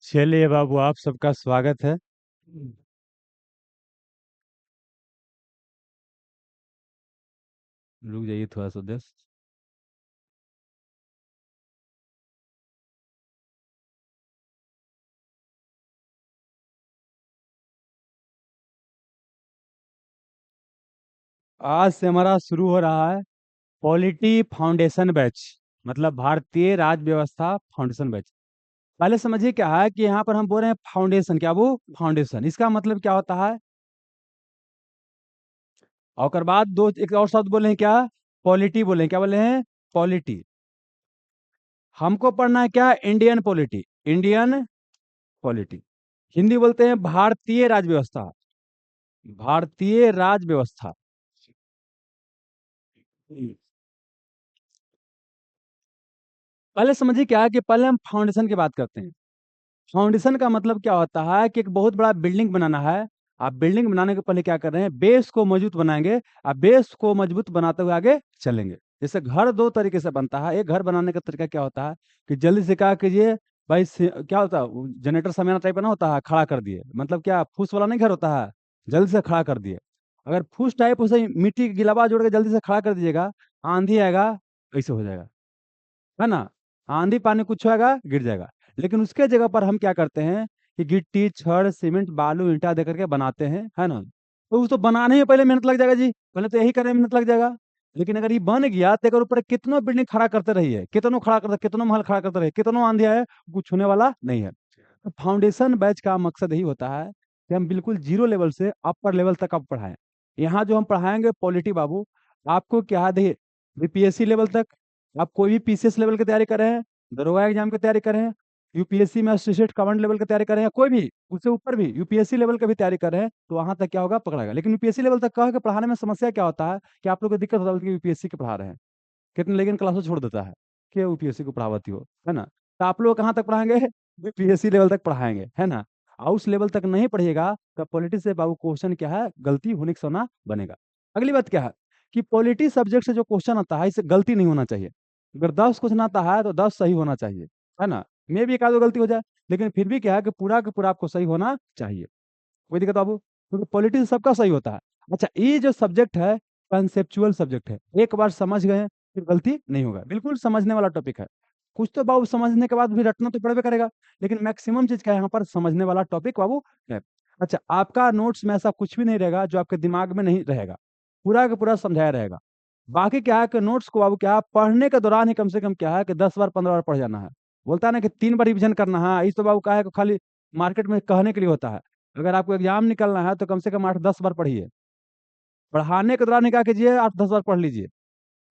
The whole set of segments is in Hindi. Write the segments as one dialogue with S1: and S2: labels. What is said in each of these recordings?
S1: चलिए बाबू, आप सबका स्वागत है। रुक जाइए थोड़ा सा दस। आज से हमारा शुरू हो रहा है पॉलिटी फाउंडेशन बैच, मतलब भारतीय राज व्यवस्था फाउंडेशन बैच। पहले समझिए क्या है कि यहाँ पर हम बोल रहे हैं फाउंडेशन, क्या वो फाउंडेशन, इसका मतलब क्या होता है। और ओकर बाद दो एक और शब्द बोले हैं क्या, पॉलिटी बोले हैं, क्या बोले हैं, पॉलिटी। हमको पढ़ना है क्या, Indian polity, Indian polity. Hindi बोलते हैं भारतीय राज व्यवस्था, भारतीय राज व्यवस्था। पहले समझिए क्या है कि पहले हम फाउंडेशन की बात करते हैं। फाउंडेशन का मतलब क्या होता है कि एक बहुत बड़ा बिल्डिंग बनाना है। आप बिल्डिंग बनाने के पहले क्या कर रहे हैं, बेस को मजबूत बनाएंगे। आप बेस को मजबूत बनाते हुए आगे चलेंगे। जैसे घर दो तरीके से बनता है। एक घर बनाने का तरीका क्या होता है कि जल्दी से क्या कीजिए भाई, क्या होता है, जनरेटर सामियाना टाइप का ना होता है, खड़ा कर दिए, मतलब क्या फूस वाला नहीं घर होता है, जल्दी से खड़ा कर दिए। अगर फूस टाइप उसे मिट्टी की गिलावा जोड़ के जल्दी से खड़ा कर दीजिएगा, आंधी आएगा, ऐसे हो जाएगा, है ना। आंधी पानी कुछ होगा गिर जाएगा। लेकिन उसके जगह पर हम क्या करते हैं कि गिट्टी छड़ सीमेंट बालू ईंटा दे करके बनाते हैं, है ना। तो उसको बनाने में पहले मेहनत लग जाएगा जी, पहले तो यही करने में मेहनत लग जाएगा। लेकिन अगर ये बन गया तो अगर ऊपर कितनों बिल्डिंग खड़ा करते रहिए, कितनों खड़ा करते, कितनों महल खड़ा करते रहिए, कितनों आंधी आए, कुछ होने वाला नहीं है। तो फाउंडेशन बैच का मकसद यही होता है कि हम बिल्कुल जीरो लेवल से अपर लेवल तक आप पढ़ाएं। यहाँ जो हम पढ़ाएंगे पॉलिटी बाबू, आपको क्या है, बीपीएससी लेवल तक। आप कोई भी पीसीएस लेवल की तैयारी कर रहे हैं, दरोगा एग्जाम की तैयारी कर रहे हैं, यूपीएससी में असिस्टेंट कमांड लेवल की तैयारी कर रहे हैं, या कोई भी उससे ऊपर भी यूपीएससी लेवल का भी तैयारी कर रहे हैं, तो वहां तक क्या होगा, पकड़ाएगा। लेकिन यूपीएससी लेवल तक कह के पढ़ाने में समस्या क्या होता है कि आप लोग को दिक्कत होता है कि यूपीएससी के पढ़ा रहे हैं, कितने लेकिन क्लासों छोड़ देता है कि यूपीएससी को पढ़ावती हो, है ना। तो आप लोग कहाँ तक पढ़ाएंगे, यूपीएससी लेवल तक पढ़ाएंगे, है ना। और उस लेवल तक नहीं पढ़िएगा तो पॉलिटिक्स से बाबू क्वेश्चन क्या है, गलती होने का सोना बनेगा। अगली बात क्या है कि पॉलिटी सब्जेक्ट से जो क्वेश्चन आता है, इससे गलती नहीं होना चाहिए। अगर 10 क्वेश्चन आता है तो 10 सही होना चाहिए, है ना। मे भी एक आध दो गलती हो जाए, लेकिन फिर भी क्या है कि पूरा का पूरा आपको सही होना चाहिए। कोई दिक्कत बाबू, क्योंकि पॉलिटिक्स सबका सही होता है। अच्छा, ये जो सब्जेक्ट है कंसेप्चुअल सब्जेक्ट है, एक बार समझ गए फिर गलती नहीं होगा, बिल्कुल समझने वाला टॉपिक है। कुछ तो बाबू समझने के बाद भी रटना तो पड़बे करेगा, लेकिन मैक्सिमम चीज क्या है यहाँ पर समझने वाला टॉपिक बाबू है। अच्छा, आपका नोट्स में ऐसा कुछ भी नहीं रहेगा जो आपके दिमाग में नहीं रहेगा, पूरा का पूरा समझाया रहेगा। बाकी क्या है कि नोट्स को बाबू क्या है, पढ़ने के दौरान ही कम से कम क्या है कि 10 बार 15 बार पढ़ जाना है। बोलता है ना कि 3 बार रिविजन करना है, इस तो बाबू क्या है कि खाली मार्केट में कहने के लिए होता है। अगर आपको एग्जाम निकलना है तो कम से कम 8 10 बार पढ़िए। पढ़ाने के दौरान ही क्या कीजिए, 8 10 बार पढ़ लीजिए।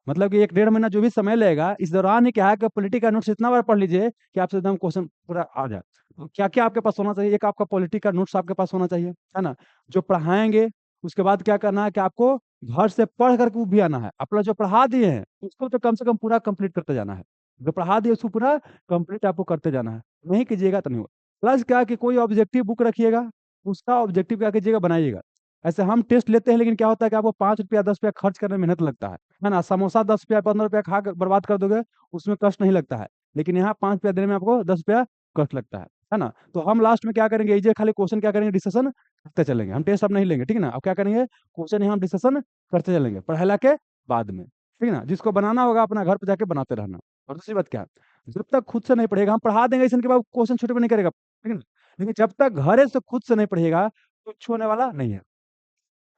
S1: मतलब कि 1 1.5 महीना जो भी समय लगेगा, इस दौरान ही क्या है कि पॉलिटी का नोट्स इतना बार पढ़ लीजिए कि आपसे एकदम क्वेश्चन पूरा आ जाए। तो क्या क्या आपके पास होना चाहिए, एक आपका पॉलिटी का नोट्स आपके पास होना चाहिए, है ना। जो पढ़ाएंगे उसके बाद क्या करना है कि आपको घर से पढ़ करके वो भी आना है। अपना जो पढ़ा दिए हैं उसको तो कम से कम पूरा कंप्लीट करते जाना है। जो पढ़ा दिए उसको पूरा कंप्लीट आपको करते जाना है। नहीं कीजिएगा तो नहीं होगा। प्लस क्या कि कोई ऑब्जेक्टिव बुक रखिएगा, उसका ऑब्जेक्टिव क्या कीजिएगा, बनाइएगा। ऐसे हम टेस्ट लेते हैं, लेकिन क्या होता है कि आपको 5 रुपया 10 रुपया खर्च करने में मेहनत लगता है ना। समोसा 10 रुपया 15 रुपया खा कर बर्बाद कर दोगे, उसमें कष्ट नहीं लगता है। लेकिन यहाँ 5 रुपया देने में आपको 10 रुपया कष्ट लगता है ना। तो हम लास्ट में क्या करेंगे, ये खाली क्वेश्चन क्या करेंगे, डिस्कशन करते चलेंगे। हम टेस्ट अब नहीं लेंगे, ठीक है ना। अब क्या करेंगे, क्वेश्चन यहाँ हम डिस्कशन करते चलेंगे पढ़ाला के बाद में, ठीक है ना। जिसको बनाना होगा अपना घर पे जाके बनाते रहना। और दूसरी बात क्या है, जब तक खुद से नहीं पढ़ेगा, हम पढ़ा देंगे इसके बाद क्वेश्चन छोटे पे नहीं करेगा, ठीक है ना। लेकिन जब तक घरे से खुद से नहीं पढ़िएगा तो कुछ होने वाला नहीं है।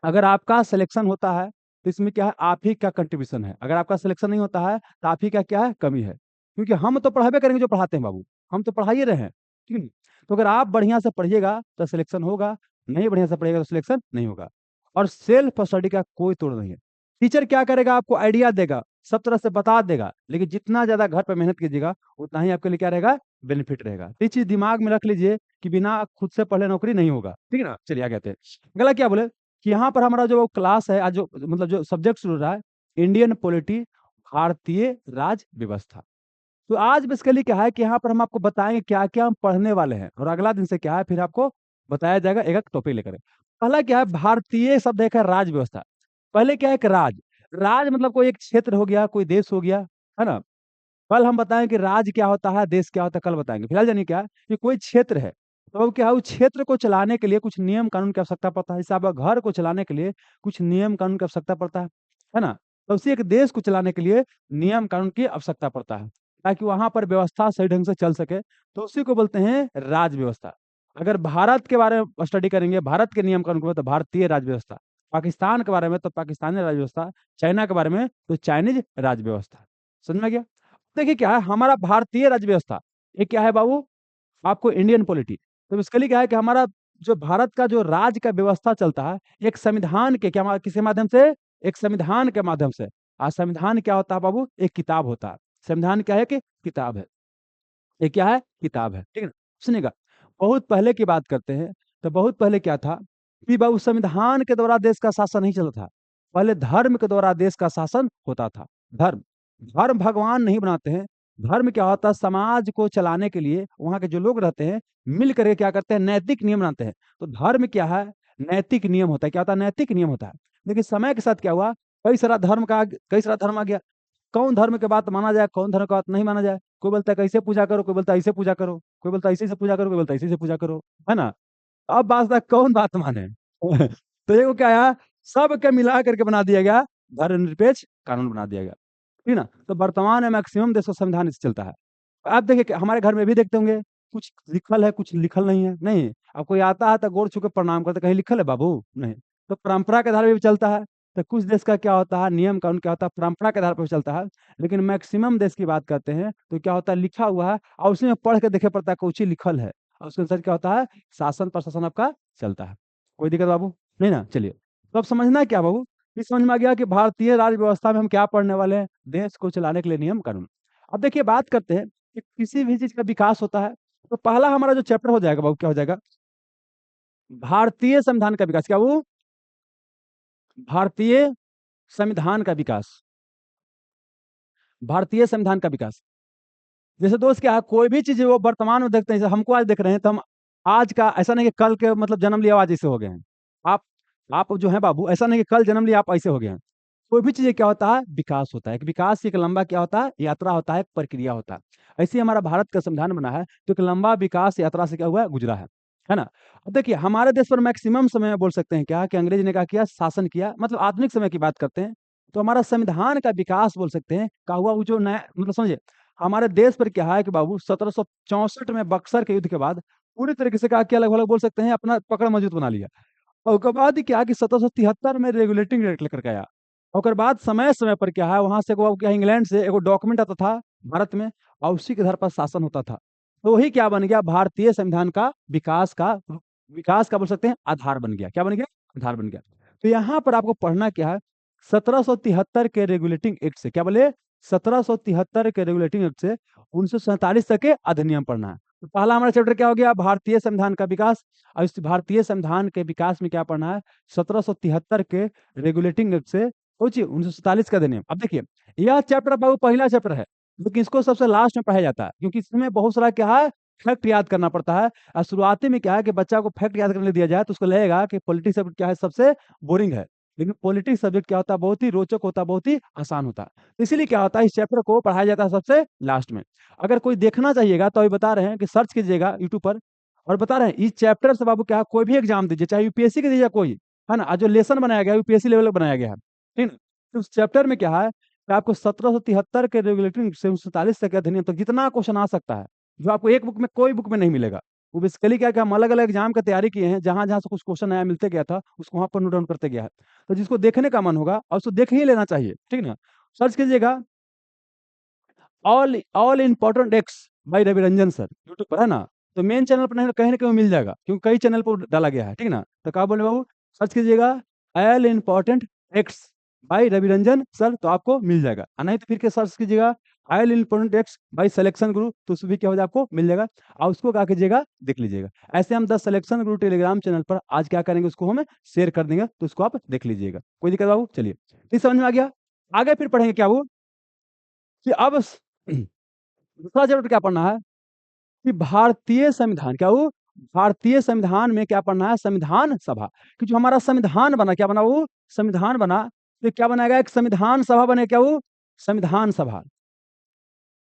S1: अगर आपका सिलेक्शन होता है तो इसमें क्या है, आप ही का कंट्रीब्यूशन है। अगर आपका सिलेक्शन नहीं होता है तो आप ही का क्या है, कमी है। क्योंकि हम तो पढ़ाबे करेंगे जो पढ़ाते हैं बाबू, हम तो पढ़ा ही रहे हैं, ठीक है ना? तो अगर आप बढ़िया से पढ़िएगा तो सिलेक्शन होगा, नहीं बढ़िया से पढ़िएगा तो सिलेक्शन नहीं होगा। और सेल्फ स्टडी का कोई तोड़ नहीं है। टीचर क्या करेगा, आपको आइडिया देगा, सब तरह से बता देगा, लेकिन जितना ज्यादा घर पर मेहनत कीजिएगा उतना ही आपके लिए क्या रहेगा, बेनिफिट रहेगा। तो ये चीज दिमाग में रख लीजिए कि बिना खुद से पढ़े नौकरी नहीं होगा, ठीक है ना। चलिए आगे आते हैं। अगला क्या बोले कि यहाँ पर हमारा जो क्लास है आज, जो मतलब जो सब्जेक्ट शुरू हो रहा है, इंडियन पॉलिटी, भारतीय राज व्यवस्था। तो आज बेसिकली क्या है कि यहाँ पर हम आपको बताएंगे क्या क्या हम पढ़ने वाले हैं, और अगला दिन से क्या है फिर आपको बताया जाएगा एक एक टॉपिक लेकर। पहला क्या है, भारतीय शब्द एक है राज व्यवस्था। पहले क्या है कि राज, राज मतलब कोई एक क्षेत्र हो गया, कोई देश हो गया, है ना। कल हम बताएं कि राज्य क्या होता है, देश क्या होता है, कल बताएंगे। फिलहाल जानिए क्या कि कोई क्षेत्र है, तो अब क्या है, उस क्षेत्र को चलाने के लिए कुछ नियम कानून की आवश्यकता पड़ता है। जैसे आपका घर को चलाने के लिए कुछ नियम कानून की आवश्यकता पड़ता है ना? तो उसी एक देश को चलाने के लिए नियम कानून की आवश्यकता पड़ता है, ताकि वहां पर व्यवस्था सही ढंग से चल सके। तो उसी को बोलते हैं राज व्यवस्था। अगर भारत के बारे में स्टडी करेंगे, भारत के नियम कानून को, तो भारतीय राज व्यवस्था। पाकिस्तान के बारे में तो पाकिस्तानी राज व्यवस्था। चाइना के बारे में तो चाइनीज राज व्यवस्था। समझ में आ गया? देखिए क्या है हमारा भारतीय राज्य व्यवस्था, ये क्या है बाबू, आपको इंडियन पॉलिटी। तो बेसिकली क्या है कि हमारा जो भारत का जो राज्य का व्यवस्था चलता है, एक संविधान के किसके माध्यम से, एक संविधान के माध्यम से। आज संविधान क्या होता है बाबू, एक किताब होता है। संविधान क्या है कि किताब है। ये क्या है, किताब है, ठीक है ना? सुनिएगा, बहुत पहले की बात करते हैं। तो बहुत पहले क्या था कि बाबू संविधान के द्वारा देश का शासन नहीं चलता था। पहले धर्म के द्वारा देश का शासन होता था। धर्म, धर्म भगवान नहीं बनाते हैं। धर्म क्या होता है, समाज को चलाने के लिए वहां के जो लोग रहते हैं मिल करके क्या करते हैं, नैतिक नियम बनाते हैं। तो धर्म क्या है, नैतिक नियम होता है। क्या होता है, नैतिक नियम होता है। लेकिन समय के साथ क्या हुआ, कई सारा धर्म आ गया। कौन धर्म के बात माना जाए, कौन धर्म का बात नहीं माना जाए। कोई बोलता है कैसे पूजा करो, कोई बोलता है ऐसे पूजा करो, कोई बोलता है ऐसे से पूजा करो, कोई बोलता है ऐसे से पूजा करो, है ना? अब बात था कौन बात माने। तो ये क्या है, सबके मिला करके बना दिया गया, धर्मनिरपेक्ष कानून बना दिया गया, ठीक है ना? तो वर्तमान में मैक्सिमम देशों संविधान इससे चलता है। आप देखिए कि हमारे घर में भी देखते होंगे, कुछ लिखल है कुछ लिखल नहीं है। नहीं, अब कोई आता है तो गोड़ छू के प्रणाम करते, कहीं लिखल है बाबू, नहीं। तो परंपरा के आधार पे भी चलता है। तो कुछ देश का क्या होता है, नियम कानून क्या होता है, परंपरा के आधार पर चलता है। लेकिन मैक्सिमम देश की बात करते हैं तो क्या होता है, लिखा हुआ है और उसी में पढ़ के देखे पड़ता है कौन चीज लिखल है, और उसके अनुसार क्या होता है, शासन प्रशासन आपका चलता है। कोई दिक्कत बाबू नहीं ना? चलिए, तो अब समझना है क्या बाबू, ये समझ में आ गया कि भारतीय राज्य व्यवस्था में हम क्या पढ़ने वाले हैं, देश को चलाने के लिए नियम कानून। अब देखिए बात करते हैं कि किसी भी चीज का विकास होता है। तो पहला हमारा जो चैप्टर हो जाएगा बाबू, क्या हो जाएगा, भारतीय संविधान का विकास। क्या वो, भारतीय संविधान का विकास, भारतीय संविधान का विकास। जैसे दोस्त क्या है, कोई भी चीज वो वर्तमान में देखते हैं, जैसे हमको आज देख रहे हैं तो हम आज का, ऐसा नहीं कि कल के मतलब जन्म लिया आज ऐसे हो गए हैं। आप आप जो है बाबू, ऐसा नहीं कि कल जन्म लिया आप ऐसे हो गए हैं। कोई भी चीज़ क्या होता है, विकास होता है। एक विकास एक लंबा क्या होता है, यात्रा होता है, एक प्रक्रिया होता है। ऐसे ही हमारा भारत का संविधान बना है, तो एक लंबा विकास यात्रा से क्या हुआ है, गुजरा है ना? अब देखिए हमारे देश पर मैक्सिमम समय में बोल सकते हैं क्या कि अंग्रेज ने क्या किया, शासन किया, मतलब आधुनिक समय की बात करते हैं। तो हमारा संविधान का विकास बोल सकते हैं क्या हुआ, वो जो नया मतलब समझिए, हमारे देश पर क्या है कि बाबू 1764 में बक्सर के युद्ध के बाद पूरी तरीके से क्या किया, लगभग बोल सकते हैं अपना पकड़ मजबूत बना लिया। और उसके बाद क्या कि 1773 में रेगुलेटिंग एक्ट लेकर के आया। और बाद समय समय पर क्या है, वहां से वो क्या, इंग्लैंड से एगो डॉक्यूमेंट आता था भारत में, और उसी के आधार पर शासन होता था। तो वही क्या बन गया, भारतीय संविधान का विकास का बोल सकते हैं आधार बन गया। क्या बन गया, आधार बन गया। तो यहाँ पर आपको पढ़ना क्या है, 1773 के रेगुलेटिंग एक्ट से, क्या बोले, 1773 के रेगुलेटिंग एक्ट से 1947 तक के अधिनियम पढ़ना है। तो पहला हमारा चैप्टर क्या हो गया, भारतीय संविधान का विकास। और इस भारतीय संविधान के विकास में क्या पढ़ना है, 1773 के रेगुलेटिंग एक्ट से सोचिए 1947 का अधिनियम। अब देखिए, यह चैप्टर बाबू पहला चैप्टर है, लेकिन इसको सबसे लास्ट में पढ़ाया जाता है, क्योंकि इसमें बहुत सारा क्या है, फैक्ट याद करना पड़ता है। और शुरुआती में क्या है कि बच्चा को फैक्ट याद करने दिया जाए तो उसको लगेगा कि पॉलिटिक्स सब्जेक्ट क्या है, सबसे बोरिंग है। लेकिन पॉलिटिक्स सब्जेक्ट क्या होता है, बहुत ही रोचक होता है, बहुत ही आसान होता है। तो इसीलिए क्या होता है, इस चैप्टर को पढ़ाया जाता है सबसे लास्ट में। अगर कोई देखना चाहिएगा तो अभी बता रहे हैं कि सर्च कीजिएगा यूट्यूब पर, और बता रहे हैं इस चैप्टर से बाबू क्या है, कोई भी एग्जाम दीजिए, चाहे यूपीएससी के दीजिए कोई, है ना? और जो लेसन बनाया गया है यूपीएससी लेवल का बनाया गया है, ठीक है। तो उस चैप्टर में क्या है कि आपको 1773 के रेगुलेटिंग से 1947 तक के अधिनियम तक जितना क्वेश्चन आ सकता है, जो आपको एक बुक में, कोई बुक में नहीं मिलेगा। वो बेसिकली क्या है कि हम अलग अलग एग्जाम की तैयारी किए हैं, जहां जहां से कुछ क्वेश्चन नया मिलते गया था उसको वहां पर नोट डाउन करते गया है। तो जिसको देखने का मन होगा और उसको देख ही लेना चाहिए, ठीक ना? सर्च कीजिएगा, ऑल इम्पोर्टेंट एक्स भाई रवि रंजन सर, यूट्यूब पर है ना? तो मेन चैनल पर नहीं तो कहीं ना कहीं मिल जाएगा, क्योंकि कई चैनल पर डाला गया है, ठीक ना? तो क्या बोले बाबू, सर्च कीजिएगा ऑल इम्पोर्टेंट एक्स भाई रवि रंजन सर, तो आपको मिल जाएगा। और नहीं तो फिर के सर्च कीजिएगा ऑल इम्पोर्टेंट एक्स भाई सिलेक्शन गुरु, तो उसमें भी क्या हो जाए, आपको मिल जाएगा। और उसको क्या कीजिएगा, देख लीजिएगा। ऐसे हम 10 सिलेक्शन गुरु टेलीग्राम चैनल पर आज क्या करेंगे, उसको हम शेयर कर देंगे, तो उसको आप देख लीजिएगा। कोई दिक्कत बाबू? चलिए, ठीक समझ में आ गया। आगे फिर पढ़ेंगे क्या वो, कि अब दूसरा चैप्टर क्या पढ़ना है, कि भारतीय संविधान, क्या वो, भारतीय संविधान में क्या पढ़ना है, संविधान सभा। कि जो हमारा संविधान बना, क्या बना वो, संविधान बना, तो क्या बनाएगा, एक संविधान सभा बने, क्या वो, संविधान सभा।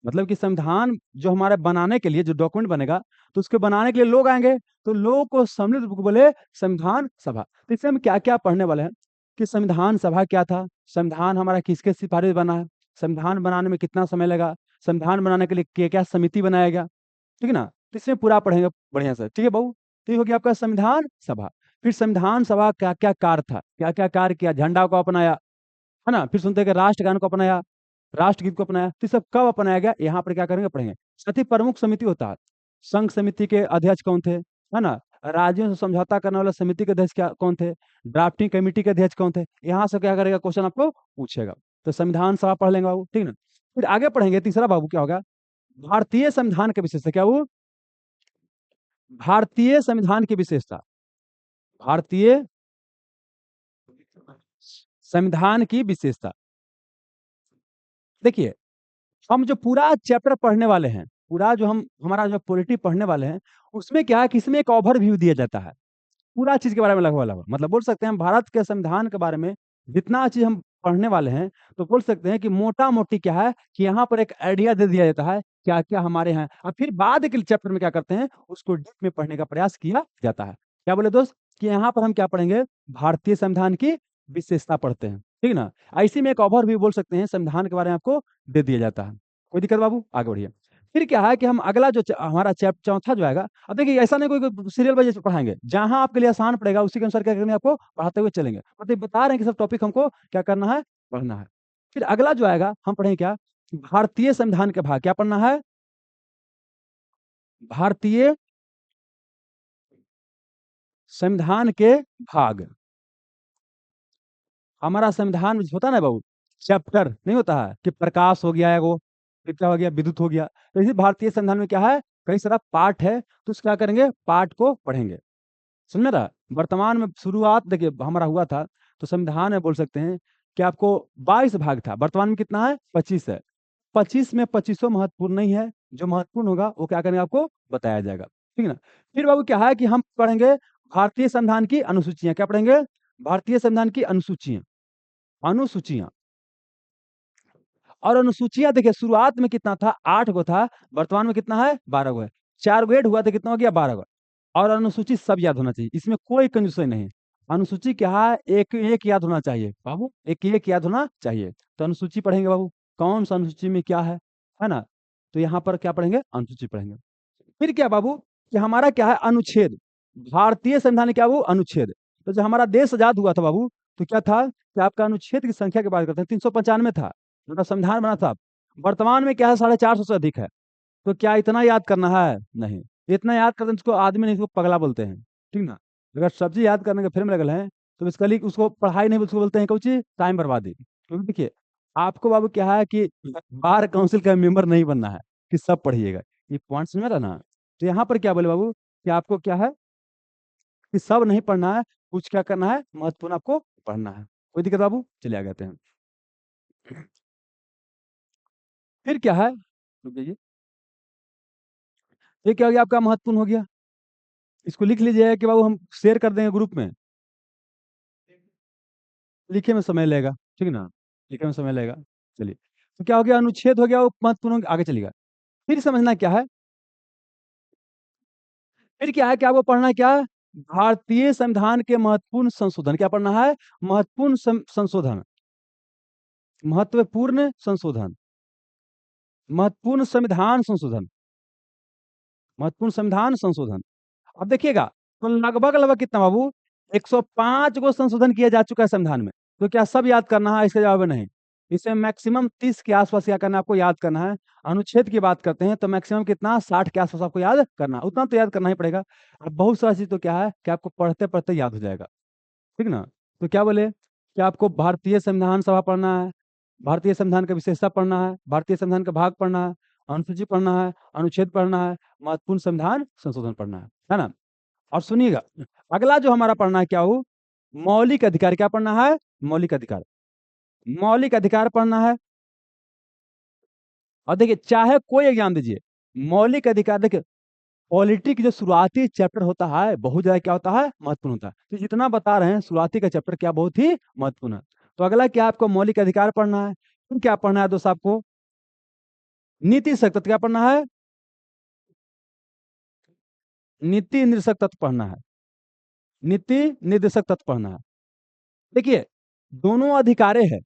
S1: मतलब कि संविधान जो हमारे बनाने के लिए जो डॉक्यूमेंट बनेगा, तो उसके बनाने के लिए लोग आएंगे, तो लोगों को सम्मिलित रूप में बोले संविधान सभा। तो इससे हम क्या क्या पढ़ने वाले हैं कि संविधान सभा क्या था, संविधान हमारा किसके सिफारिश बना है, संविधान बनाने में कितना समय लगा, संविधान बनाने के लिए क्या क्या समिति बनाया गया, ठीक है ना। तो इसमें पूरा पढ़ेंगे बढ़िया से, ठीक है बहू। तो ये हो गया आपका संविधान सभा। फिर संविधान सभा क्या क्या कार्य था, क्या क्या कार्य किया, झंडा को अपनाया, है ना। फिर सुनते हैं कि राष्ट्रगान को अपनाया, राष्ट्रगीत को अपनाया। तो ये सब कब अपनाया गया, यहाँ पर क्या करेंगे पढ़ेंगे। साथ ही प्रमुख समिति होता है, संघ समिति के अध्यक्ष कौन थे, है ना। राज्यों से समझौता करने वाला समिति के अध्यक्ष क्या कौन थे, ड्राफ्टिंग कमेटी के अध्यक्ष कौन थे, यहाँ से क्या करेगा क्वेश्चन आपको पूछेगा। तो संविधान सभा पढ़ लेंगे बाबू, ठीक है ना। फिर आगे पढ़ेंगे तीसरा बाबू क्या होगा, भारतीय संविधान के विशेषता क्या वो, भारतीय संविधान की विशेषता, भारतीय संविधान की विशेषता। देखिए, हम जो पूरा चैप्टर पढ़ने वाले हैं, पूरा जो हम हमारा जो पॉलिटी पढ़ने वाले हैं, उसमें क्या है कि इसमें एक ओवरव्यू दिया जाता है पूरा चीज के बारे में, लगभग लगभग मतलब बोल सकते हैं हम भारत के संविधान के बारे में जितना चीज हम पढ़ने वाले हैं, तो बोल सकते हैं कि मोटा मोटी क्या है कि यहाँ पर एक आइडिया दे दिया जाता है क्या क्या हमारे यहाँ, और फिर बाद के चैप्टर में क्या करते हैं उसको डीप में पढ़ने का प्रयास किया जाता है। क्या बोले दोस्त कि यहाँ पर हम क्या पढ़ेंगे, भारतीय संविधान की विशेषता पढ़ते हैं, ठीक है ना। ऐसे में एक ओवरव्यू बोल सकते हैं संविधान के बारे में आपको दे दिया जाता है। कोई दिक्कत बाबू, आगे बढ़िए। फिर क्या है कि हम अगला जो हमारा चौथा जो आएगा, अब देखिए ऐसा नहीं कोई सीरियल वाइज पढ़ाएंगे, जहां आपके लिए आसान पड़ेगा उसी के अनुसार क्या करेंगे, आपको पढ़ाते हुए चलेंगे, मतलब बता रहे हैं कि सब टॉपिक हमको क्या करना है, पढ़ना है। फिर अगला जो आएगा हम पढ़ेंगे क्या, भारतीय संविधान के भाग, क्या पढ़ना है, भारतीय संविधान के भाग। हमारा संविधान में होता है ना बाबू, चैप्टर नहीं होता है कि प्रकाश हो गया है वो, फिर क्या हो गया, विद्युत हो गया, तो इसी भारतीय संविधान में क्या है, कई सारा पार्ट है, तो उसका क्या करेंगे, पार्ट को पढ़ेंगे। समझ में रहा। वर्तमान में शुरुआत देखिए हमारा हुआ था, तो संविधान में बोल सकते हैं कि आपको 22 भाग था, वर्तमान में कितना है, 25 है। 25 में 25 महत्वपूर्ण नहीं है, जो महत्वपूर्ण होगा वो क्या करेंगे आपको बताया जाएगा, ठीक है ना। फिर बाबू क्या है कि हम पढ़ेंगे भारतीय संविधान की अनुसूचियां, क्या पढ़ेंगे, भारतीय संविधान की अनुसूचियां, अनुसूचियां। और अनुसूचियां देखिए शुरुआत में कितना था, 8 गो था, वर्तमान में कितना है, 12 गो है। 4 गो ऐड हुआ तो कितना हो गया, 12 गो। और अनुसूची सब याद होना चाहिए, इसमें कोई कंजूसी नहीं। अनुसूची क्या है, एक एक याद होना चाहिए बाबू, एक एक याद होना चाहिए। तो अनुसूची पढ़ेंगे बाबू, कौन सा अनुसूची में क्या है ना। तो यहाँ पर क्या पढ़ेंगे, अनुसूची पढ़ेंगे। फिर क्या बाबू कि हमारा क्या है, अनुच्छेद, भारतीय संविधान क्या वो अनुच्छेद। तो जब हमारा देश आजाद हुआ था बाबू, तो क्या था कि आपका अनुच्छेद की संख्या की बात करते हैं, 395 था, हमारा संविधान बना था। वर्तमान में क्या है, 450 से अधिक है। तो क्या इतना याद करना है, नहीं। इतना याद करते हैं उसको आदमी नहीं, इसको पगला बोलते हैं, ठीक ना। अगर सब्जी याद करने के फिर में लगल है, तो बेसिकली उसको पढ़ाई नहीं, उसको बोलते हैं कुछ टाइम बर्बादी। क्योंकि देखिए आपको बाबू क्या है कि बार काउंसिल का मेंबर नहीं बनना है कि सब पढ़िएगा, ये पॉइंट समझ में रहा ना। तो यहाँ पर क्या बोले बाबू कि आपको क्या है कि सब नहीं पढ़ना है, कुछ क्या करना है, महत्वपूर्ण आपको पढ़ना है। कोई दिक्कत बाबू, चलिए आगे आते हैं। फिर क्या है, रुक जाइए। ये क्या हो गया आपका, महत्वपूर्ण हो गया। इसको लिख लीजिए कि बाबू हम शेयर कर देंगे ग्रुप में, लिखे में समय लगेगा, ठीक है ना, लिखे में समय लगेगा। चलिए, तो क्या हो गया, अनुच्छेद हो गया वो महत्वपूर्ण हो गया, आगे चलिएगा। फिर समझना क्या है, फिर क्या है, क्या आपको पढ़ना है, क्या है? भारतीय संविधान के महत्वपूर्ण संशोधन, क्या पढ़ना है, महत्वपूर्ण संशोधन, महत्वपूर्ण संशोधन, महत्वपूर्ण संविधान संशोधन, महत्वपूर्ण संविधान संशोधन। अब देखिएगा, तो लगभग लगभग कितना बाबू, 105 गो संशोधन किया जा चुका है संविधान में। तो क्या सब याद करना है, इसका जवाब है नहीं। इसमें मैक्सिमम 30 के आसपास क्या करना है, आपको याद करना है। अनुच्छेद की बात करते हैं तो मैक्सिमम कितना, 60 के आसपास आपको याद करना है, उतना तो याद करना ही पड़ेगा। अब बहुत सारा चीज तो क्या है कि आपको पढ़ते पढ़ते याद हो जाएगा, ठीक ना। तो क्या बोले कि आपको भारतीय संविधान सभा पढ़ना है, भारतीय संविधान का विशेषता पढ़ना है, भारतीय संविधान का भाग पढ़ना है, अनुसूची पढ़ना है, अनुच्छेद पढ़ना है, महत्वपूर्ण संविधान संशोधन पढ़ना है ना। और सुनिएगा, अगला जो हमारा पढ़ना है क्या हो, मौलिक अधिकार, क्या पढ़ना है, मौलिक अधिकार, मौलिक अधिकार पढ़ना है। और देखिए चाहे कोई एग्जाम दीजिए, मौलिक अधिकार देखिए, पॉलिटी की जो शुरुआती चैप्टर होता है बहुत ज्यादा क्या होता है, महत्वपूर्ण होता है। तो जितना बता रहे हैं शुरुआती का चैप्टर क्या बहुत ही महत्वपूर्ण है। तो अगला क्या आपको मौलिक अधिकार पढ़ना है। फिर क्या पढ़ना है दोस्त आपको, नीति निरपेक्ष तत्व क्या पढ़ना है? नीति निर्देशक तत्व पढ़ना है। नीति निर्देशक तत्व पढ़ना है। देखिए, दोनों अधिकारे है।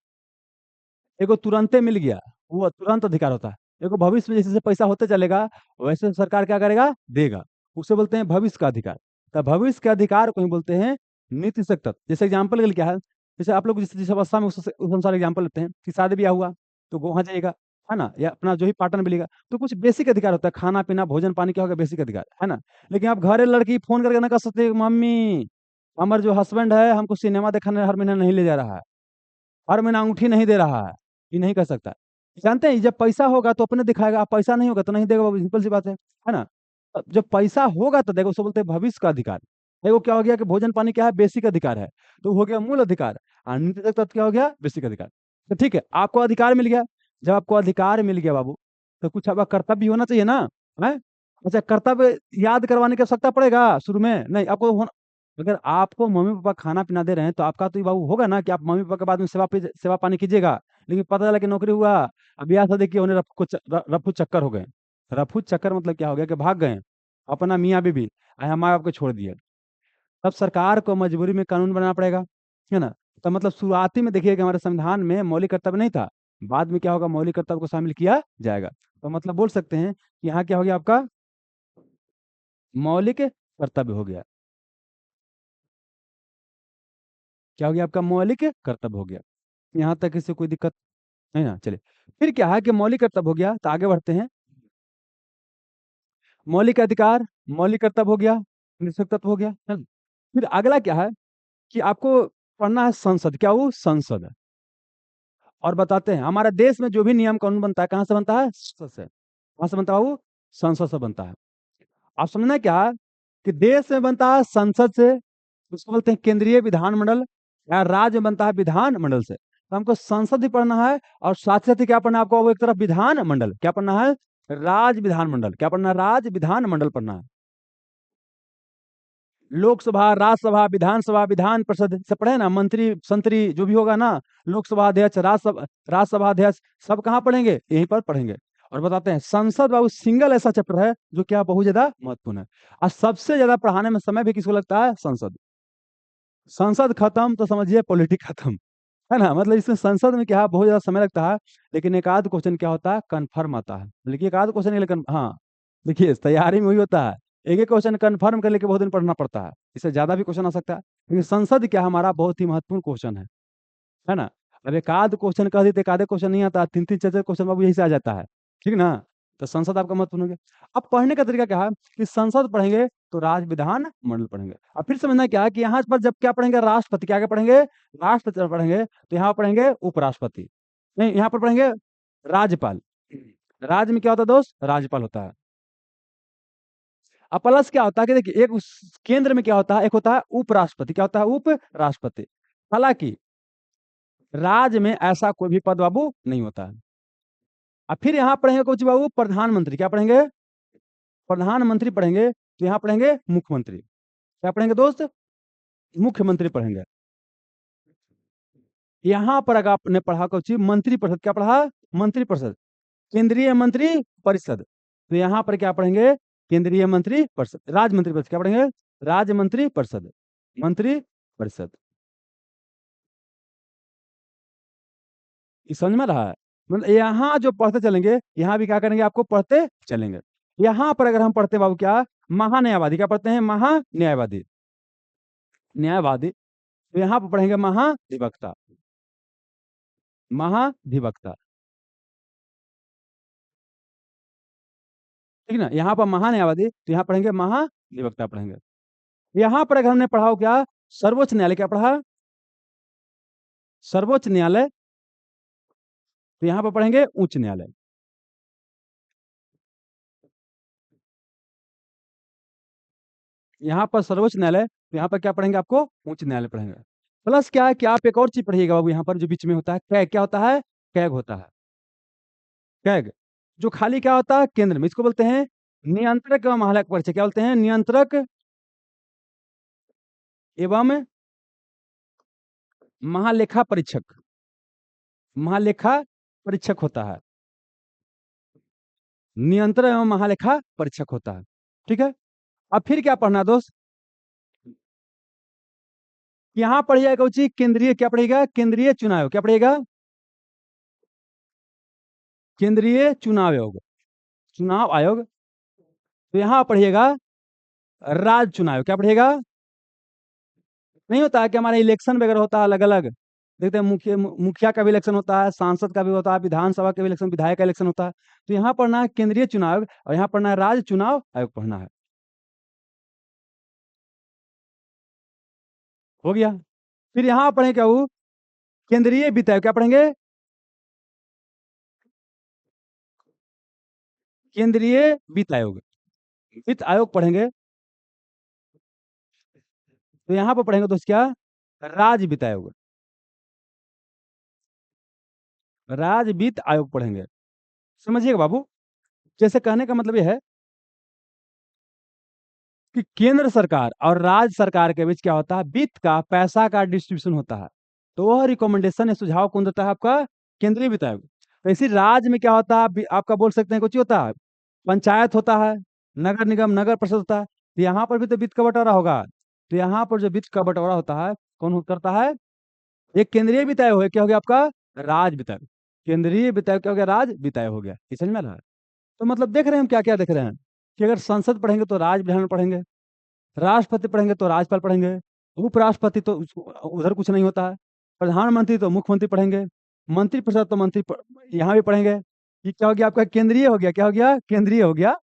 S1: एगो तुरंते मिल गया, वो तुरंत अधिकार होता है। एगो भविष्य में जैसे जैसे पैसा होते चलेगा, वैसे सरकार क्या करेगा, देगा। उसे बोलते हैं भविष्य का अधिकार। तो भविष्य के अधिकार को ही बोलते हैं नीति निषेध तत्व। जैसे एग्जाम्पल के लिए क्या है, जैसे आप लोग जिस जिस अवस्था में उस अनुसार एग्जाम्पल लेते हैं कि शादी ब्याह हुआ तो वहां जाएगा, है ना, या अपना जो ही पार्टनर मिलेगा, तो कुछ बेसिक अधिकार होता है, खाना पीना भोजन पानी क्या होगा, बेसिक अधिकार, है ना। लेकिन आप घरे लड़की फोन करके ना कह सकते, मम्मी हमारे जो हस्बैंड है हमको सिनेमा दिखाने हर महीने नहीं ले जा रहा है, हर महीना अंगूठी नहीं दे रहा है, ये नहीं कर सकता। जानते हैं, जब पैसा होगा तो अपने दिखाएगा, अब पैसा नहीं होगा तो नहीं देगा बाबू, सिंपल सी बात है ना। अब जब पैसा होगा तो देखो, उसको बोलते हैं भविष्य का अधिकार। देखो क्या हो गया कि भोजन पानी क्या है, बेसिक अधिकार है, तो हो गया मूल अधिकार। और नीति तत्व क्या हो गया, बेसिक अधिकार। तो ठीक है, आपको अधिकार मिल गया। जब आपको अधिकार मिल गया बाबू, तो कुछ आपका कर्तव्य भी होना चाहिए ना, है। अच्छा, कर्तव्य याद करवाने की आवश्यकता पड़ेगा शुरू में नहीं आपको अगर आपको मम्मी पापा खाना पीना दे रहे हैं, तो आपका तो ये बाबू होगा ना कि आप मम्मी पापा के बाद में सेवा पानी कीजिएगा। लेकिन पता चला कि नौकरी हुआ, अब यहाँ से देखिए उन्हें रफू चक्कर हो गए। रफू चक्कर मतलब क्या हो गया कि भाग गए अपना मियाँ बीबी, माँ बाप को छोड़ दिए। तब सरकार को मजबूरी में कानून बनाना पड़ेगा, है ना। तो मतलब शुरुआती में देखिए कि हमारे संविधान में मौलिक कर्तव्य नहीं था, बाद में क्या होगा, मौलिक कर्तव्य को शामिल किया जाएगा। तो मतलब बोल सकते हैं कि यहाँ क्या हो गया, आपका मौलिक कर्तव्य हो गया। क्या हो गया, आपका मौलिक कर्तव्य हो गया। यहाँ तक इससे कोई दिक्कत नहीं ना, चलिए। फिर क्या है कि मौलिक कर्तव्य हो गया, तो आगे बढ़ते हैं। मौलिक अधिकार, मौलिक कर्तव्य हो गया, निश्चित तत्व हो गया, है ना? फिर अगला क्या है कि आपको पढ़ना है संसद। क्या वो संसद है? और बताते हैं हमारे देश में जो भी नियम कानून बनता है कहाँ से बनता है, संसद से। कहाँ से बनता है वो, संसद से बनता है। आप समझना क्या है कि देश में बनता है संसद से, उसको बोलते हैं केंद्रीय विधानमंडल, या राज्य में बनता है विधानमंडल से। तो हमको संसद ही पढ़ना है, और साथ साथ ही क्या पढ़ना है आपको, वो एक तरफ विधानमंडल क्या पढ़ना है, राज विधानमंडल क्या पढ़ना है, राज विधानमंडल पढ़ना है। लोकसभा, राज्यसभा, विधानसभा, विधान परिषद से पढ़े ना, मंत्री संतरी जो भी होगा ना, लोकसभा अध्यक्ष, राज्यसभा अध्यक्ष, सब कहाँ पढ़ेंगे, यहीं पर पढ़ेंगे। और बताते हैं संसद बाबू सिंगल ऐसा चैप्टर है जो क्या बहुत ज्यादा महत्वपूर्ण है, और सबसे ज्यादा पढ़ाने में समय भी किसको लगता है, संसद। संसद खत्म तो समझिए पॉलिटिक्स खत्म, है ना। मतलब इसमें संसद में क्या है, बहुत ज्यादा समय लगता है। लेकिन एक आध क्वेश्चन क्या होता है, कन्फर्म आता है। लेकिन एक आध क्वेश्चन, लेकिन हाँ, देखिए तैयारी में वही होता है, एक एक क्वेश्चन कन्फर्म कर लेके बहुत दिन पढ़ना पड़ता है, इससे ज्यादा भी क्वेश्चन आ सकता है। लेकिन संसद क्या हमारा बहुत ही महत्वपूर्ण क्वेश्चन है ना। अब एक आध क्वेश्चन कह दी तो एक आधे क्वेश्चन नहीं आता, तीन तीन चार चार क्वेश्चन बाबू यही से आ जाता है, ठीक ना। तो संसद आपका महत्वपूर्ण हो गया। अब पढ़ने का तरीका क्या है कि संसद पढ़ेंगे तो राज विधान मंडल पढ़ेंगे। अब फिर समझना क्या है कि यहाँ पर जब क्या पढ़ेंगे, राष्ट्रपति, क्या क्या पढ़ेंगे, राष्ट्रपति पढ़ेंगे, तो यहाँ पढ़ेंगे उपराष्ट्रपति, नहीं यहाँ पर पढ़ेंगे राज्यपाल। राज्य में क्या होता है दोस्त, राज्यपाल होता है। अब प्लस क्या होता है कि देखिए, एक उस केंद्र में क्या होता है, एक होता है उपराष्ट्रपति, क्या होता है, उपराष्ट्रपति। हालांकि राज्य में ऐसा कोई भी पद बाबू नहीं होता है। अब फिर यहाँ पढ़ेंगे कुछ बाबू प्रधानमंत्री, क्या पढ़ेंगे, प्रधानमंत्री पढ़ेंगे, तो यहाँ पढ़ेंगे मुख्यमंत्री, क्या पढ़ेंगे दोस्त, मुख्यमंत्री पढ़ेंगे। यहाँ पर अगर आपने पढ़ा कुछ मंत्री परिषद, क्या पढ़ा, मंत्री परिषद, केंद्रीय मंत्री परिषद, तो यहाँ पर क्या पढ़ेंगे, केंद्रीय मंत्री परिषद, राज्य मंत्री परिषद, क्या पढ़ेंगे, राज्य मंत्री परिषद, मंत्री परिषद। ये समझ में रहा है। मतलब यहाँ जो पढ़ते चलेंगे, यहाँ भी क्या करेंगे, आपको पढ़ते चलेंगे। यहाँ पर अगर हम पढ़ते बाबू क्या, महान्यायवादी, क्या पढ़ते हैं, महान्यायवादी, न्यायवादी, तो यहाँ पर पढ़ेंगे महाधिवक्ता, महाधिवक्ता, ठीक ना। यहाँ पर महान्यायवादी, तो यहाँ पढ़ेंगे महाधिवक्ता पढ़ेंगे। यहाँ पर अगर हमने पढ़ा हो क्या, सर्वोच्च न्यायालय, क्या पढ़ा, सर्वोच्च न्यायालय, तो यहाँ पर पढ़ेंगे उच्च न्यायालय। यहाँ पर सर्वोच्च न्यायालय, तो यहाँ पर क्या पढ़ेंगे, आपको उच्च न्यायालय पढ़ेंगे। प्लस क्या है कि आप एक और चीज पढ़िएगा बाबू, यहाँ पर जो बीच में होता है कैग, क्या होता है, कैग होता है, कैग, जो खाली क्या होता है, केंद्र में, इसको बोलते हैं नियंत्रक एवं महालेखा परीक्षक, क्या बोलते हैं, नियंत्रक एवं महालेखा परीक्षक, महालेखा परीक्षक होता है। नियंत्रक एवं महालेखा परीक्षक होता है। ठीक है। अब फिर क्या पढ़ना दोस्त, यहाँ पढ़िएगा कोची केंद्रीय, क्या पढ़ेगा, केंद्रीय चुनाव आयोग, क्या पढ़ेगा, केंद्रीय चुनाव आयोग, चुनाव आयोग। तो यहाँ पढ़िएगा राज्य चुनाव आयोग, क्या पढ़िएगा। नहीं होता है कि हमारा इलेक्शन वगैरह होता है अलग अलग, देखते हैं मुखिया का भी इलेक्शन होता है, सांसद का भी होता है, विधानसभा का भी इलेक्शन, विधायक का इलेक्शन होता है। तो यहाँ पढ़ना है केंद्रीय चुनाव आयोग और यहाँ पढ़ना है राज्य चुनाव आयोग पढ़ना है। हो गया। फिर यहाँ पढ़ें क्या वो, केंद्रीय वित्त आयोग, क्या पढ़ेंगे, केंद्रीय वित्त आयोग, वित्त आयोग पढ़ेंगे। तो यहाँ पर पढ़ेंगे दोस्त क्या, राज्य वित्त आयोग, राज्य वित्त आयोग पढ़ेंगे। समझिएगा बाबू, जैसे कहने का मतलब यह है कि केंद्र सरकार और राज्य सरकार के बीच क्या होता है, वित्त का, पैसा का डिस्ट्रीब्यूशन होता है। तो वह रिकमेंडेशन या सुझाव कौन देता है, आपका केंद्रीय वित्त आयोग। तो इसी राज्य में क्या होता है, आपका बोल सकते हैं कुछ होता है, पंचायत होता है, नगर निगम, नगर परिषद होता है। तो यहाँ पर भी तो वित्त का बंटवारा होगा। तो यहाँ पर जो वित्त का बंटवारा होता है कौन करता है, एक केंद्रीय वित्त आयोग है, क्या हो गया आपका, राज्य वित्त आयोग। केंद्रीय वित्त आयोग क्या हो गया, राज्य वित्त आयोग हो गया। ये समझ में आ रहा है। तो मतलब देख रहे हैं हम क्या क्या देख रहे हैं कि अगर संसद पढ़ेंगे तो राज्य विधान पढ़ेंगे, राष्ट्रपति पढ़ेंगे तो राज्यपाल पढ़ेंगे, उपराष्ट्रपति तो उधर कुछ नहीं होता है, प्रधानमंत्री तो मुख्यमंत्री पढ़ेंगे, मंत्रिपरिषद तो यहाँ भी पढ़ेंगे। ये क्या हो गया आपका, केंद्रीय हो गया, क्या हो गया, केंद्रीय हो गया।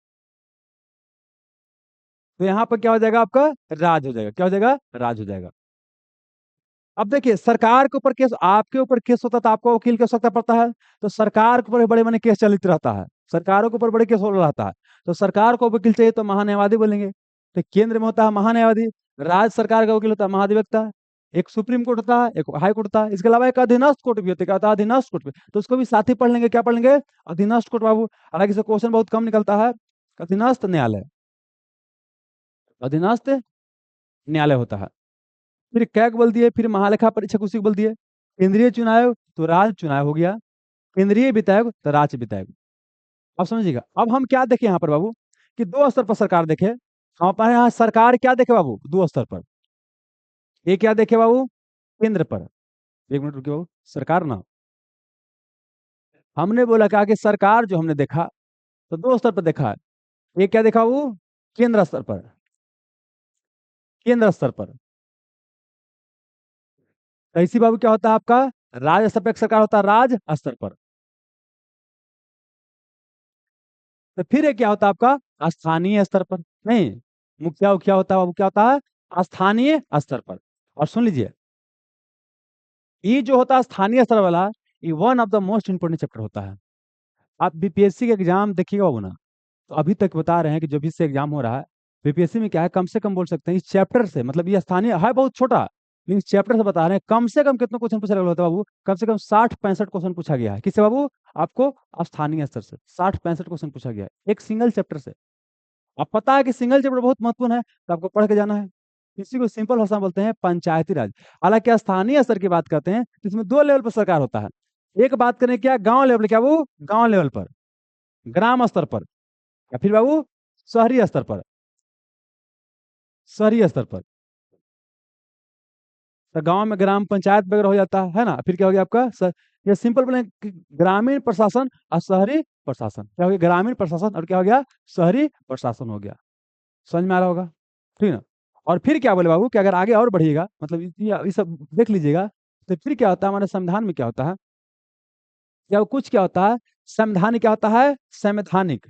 S1: तो यहाँ पर क्या हो जाएगा आपका, राज हो जाएगा, क्या हो जाएगा, राज हो जाएगा। अब देखिए सरकार के ऊपर केस, आपके ऊपर केस होता तो आपको वकील की आवश्यकता पड़ता है। तो सरकार के ऊपर बड़े बड़े केस चलित रहता है, सरकारों के ऊपर बड़े केस हो रहता है। तो सरकार को वकील चाहिए तो महान्यायवादी बोलेंगे। तो केंद्र में होता है महान्यायवादी, राज्य सरकार का वकील होता है महाधिवक्ता, एक सुप्रीम कोर्ट होता है, एक हाई कोर्ट होता है, इसके अलावा एक अधीनस्थ कोर्ट भी होता है, क्या होता है, अधीनस्थ कोर्ट भी। तो उसको भी साथ ही पढ़ लेंगे, क्या पढ़ लेंगे, अधीनस्थ कोर्ट बाबू। हालांकि इससे क्वेश्चन बहुत कम निकलता है। अधीनस्थ न्यायालय, अधीनस्थ न्यायालय होता है। फिर क्या बोल दिए, फिर महालेखा परीक्षक उसी को बोल दिए। केंद्रीय चुनाव आयोग तो राज्य चुनाव हो गया, केंद्रीय वित्त आयोग तो राज्य वित्त आयोग। अब समझिएगा, अब हम क्या देखें यहाँ पर बाबू, कि दो स्तर पर सरकार देखे। हम अपने यहाँ सरकार क्या देखे बाबू, दो स्तर पर। ये क्या देखे बाबू, केंद्र पर। एक मिनट रुकिए बाबू, सरकार ना, हमने बोला क्या कि सरकार जो हमने देखा तो दो स्तर पर देखा है। एक क्या देखा बाबू, केंद्र स्तर पर, केंद्र स्तर पर। तो इसी बाबू क्या होता है आपका, राज्य स्तर पर एक सरकार होता है, राज्य स्तर पर। तो फिर ये क्या होता है आपका, स्थानीय स्तर पर। नहीं, मुखिया उखिया होता है बाबू, क्या होता है, स्थानीय स्तर पर। और सुन लीजिए, ये जो होता है स्थानीय स्तर वाला, ये one of the most important chapter होता है। आप बीपीएससी का एग्जाम देखिएगा बाबू ना, तो अभी तक बता रहे हैं कि जो भी से एग्जाम हो रहा है बीपीएससी में, क्या है, कम से कम बोल सकते हैं इस चैप्टर से, मतलब ये स्थानीय है बहुत छोटा, लेकिन इस चैप्टर से बता रहे हैं कम से कम कितने क्वेश्चन पूछा गया होता है बाबू, कम से कम 60-65 क्वेश्चन पूछा गया है। किससे बाबू, आपको स्थानीय स्तर से 60-65 क्वेश्चन पूछा गया है एक सिंगल चैप्टर से। अब पता है कि सिंगल चैप्टर बहुत महत्वपूर्ण है, तो आपको पढ़ के जाना है। इसी को सिंपल भाषा में बोलते हैं पंचायती राज। हालांकि स्थानीय स्तर की बात करते हैं तो इसमें दो लेवल पर सरकार होता है। एक बात करें क्या, गांव लेवल, क्या वो गांव लेवल पर, ग्राम स्तर पर, या फिर बाबू शहरी स्तर पर, शहरी स्तर पर। तो गांव में ग्राम पंचायत वगैरह हो जाता है ना। फिर क्या हो गया आपका ये सिंपल बोले कि ग्रामीण प्रशासन और शहरी प्रशासन, क्या हो गया, ग्रामीण प्रशासन और क्या हो गया, शहरी प्रशासन हो गया। समझ में आ रहा होगा, ठीक है ना। और फिर क्या बोले बाबू कि अगर आगे और बढ़िएगा, मतलब ये सब देख लीजिएगा, तो फिर क्या होता है हमारे संविधान में, क्या होता है, या कुछ क्या होता है, संविधान क्या होता है, संवैधानिक,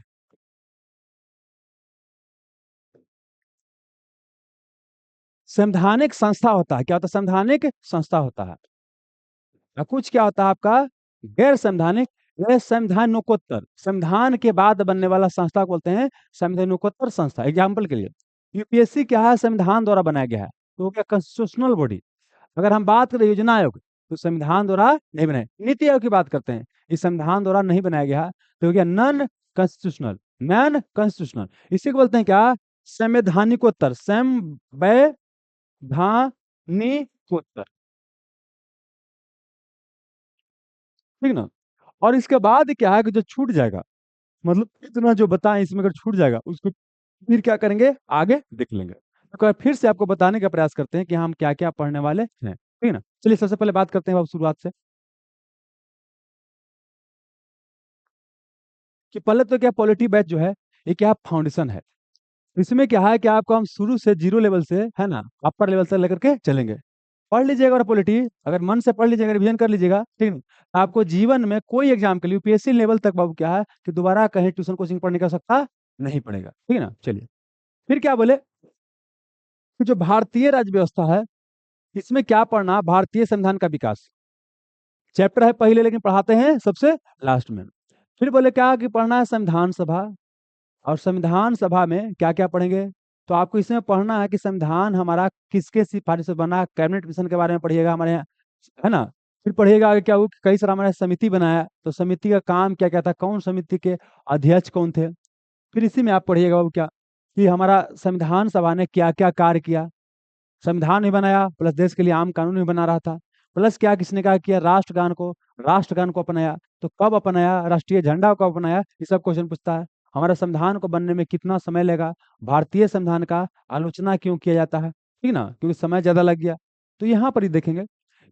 S1: संवैधानिक संस्था होता है। क्या होता है, संवैधानिक संस्था होता है। और कुछ क्या होता है आपका, गैर संवैधानिक, यह संवैधानिकोत्तर, संविधान के बाद बनने वाला संस्था को बोलते हैं संवैधानिकोत्तर संस्था। एग्जाम्पल के लिए यूपीएससी क्या है, संविधान द्वारा बनाया गया है, तो वो क्या, कॉन्स्टिट्यूशनल बॉडी। अगर हम बात करें योजना आयोग, तो संविधान द्वारा नहीं बनाया। नीति आयोग की बात करते हैं, इस संविधान द्वारा नहीं बनाया गया है, तो हो गया नॉन कॉन्स्टिट्यूशनल, नॉन कॉन्स्टिट्यूशनल। इसी को बोलते हैं क्या, संवैधानिकोत्तर, संवैधानिकोत्तर, ठीक ना। और इसके बाद क्या है कि जो छूट जाएगा, मतलब इतना जो बताएं इसमें अगर छूट जाएगा उसको फिर क्या करेंगे, आगे देख लेंगे। तो एक बार फिर से आपको बताने का प्रयास करते हैं कि हम क्या क्या पढ़ने वाले हैं, ठीक है ना। चलिए सबसे पहले बात करते हैं अब शुरुआत से, कि पहले तो क्या पॉलिटी बैच जो है ये क्या फाउंडेशन है। इसमें क्या है कि आपको हम शुरू से जीरो लेवल से है ना अपर लेवल से लेकर के चलेंगे। पढ़ लीजिएगा और पॉलिटी अगर मन से पढ़ लीजिएगा, रिवीजन कर लीजिएगा, ठीक है। आपको जीवन में कोई एग्जाम के लिए यूपीएससी लेवल तक बाबू क्या है कि दोबारा कहीं ट्यूशन कोचिंग पढ़ने की आवश्यकता नहीं पड़ेगा, ठीक है ना। चलिए फिर क्या बोले कि जो भारतीय राज्य व्यवस्था है इसमें क्या पढ़ना, भारतीय संविधान का विकास चैप्टर है पहले लेकिन पढ़ाते हैं सबसे लास्ट में। फिर बोले क्या कि पढ़ना है संविधान सभा, और संविधान सभा में क्या क्या पढ़ेंगे, तो आपको इसमें पढ़ना है कि संविधान हमारा किसके सिफारिश से बना, कैबिनेट मिशन के बारे में पढ़िएगा हमारे यहाँ, है ना। फिर पढ़िएगा आगे क्या हुआ कि कई सारा हमारे समिति बनाया, तो समिति का काम क्या क्या था, कौन समिति के अध्यक्ष कौन थे। फिर इसी में आप पढ़िएगा वो क्या कि हमारा संविधान सभा ने क्या क्या कार्य किया, संविधान भी बनाया प्लस देश के लिए आम कानून भी बना रहा था, प्लस क्या किसने क्या किया, राष्ट्रगान को अपनाया, तो कब अपनाया, राष्ट्रीय झंडा कब अपनाया, ये सब क्वेश्चन पूछता है। हमारे संविधान को बनने में कितना समय लगा, भारतीय संविधान का आलोचना क्यों किया जाता है, ठीक ना, क्योंकि समय ज्यादा लग गया। तो यहाँ पर ही देखेंगे।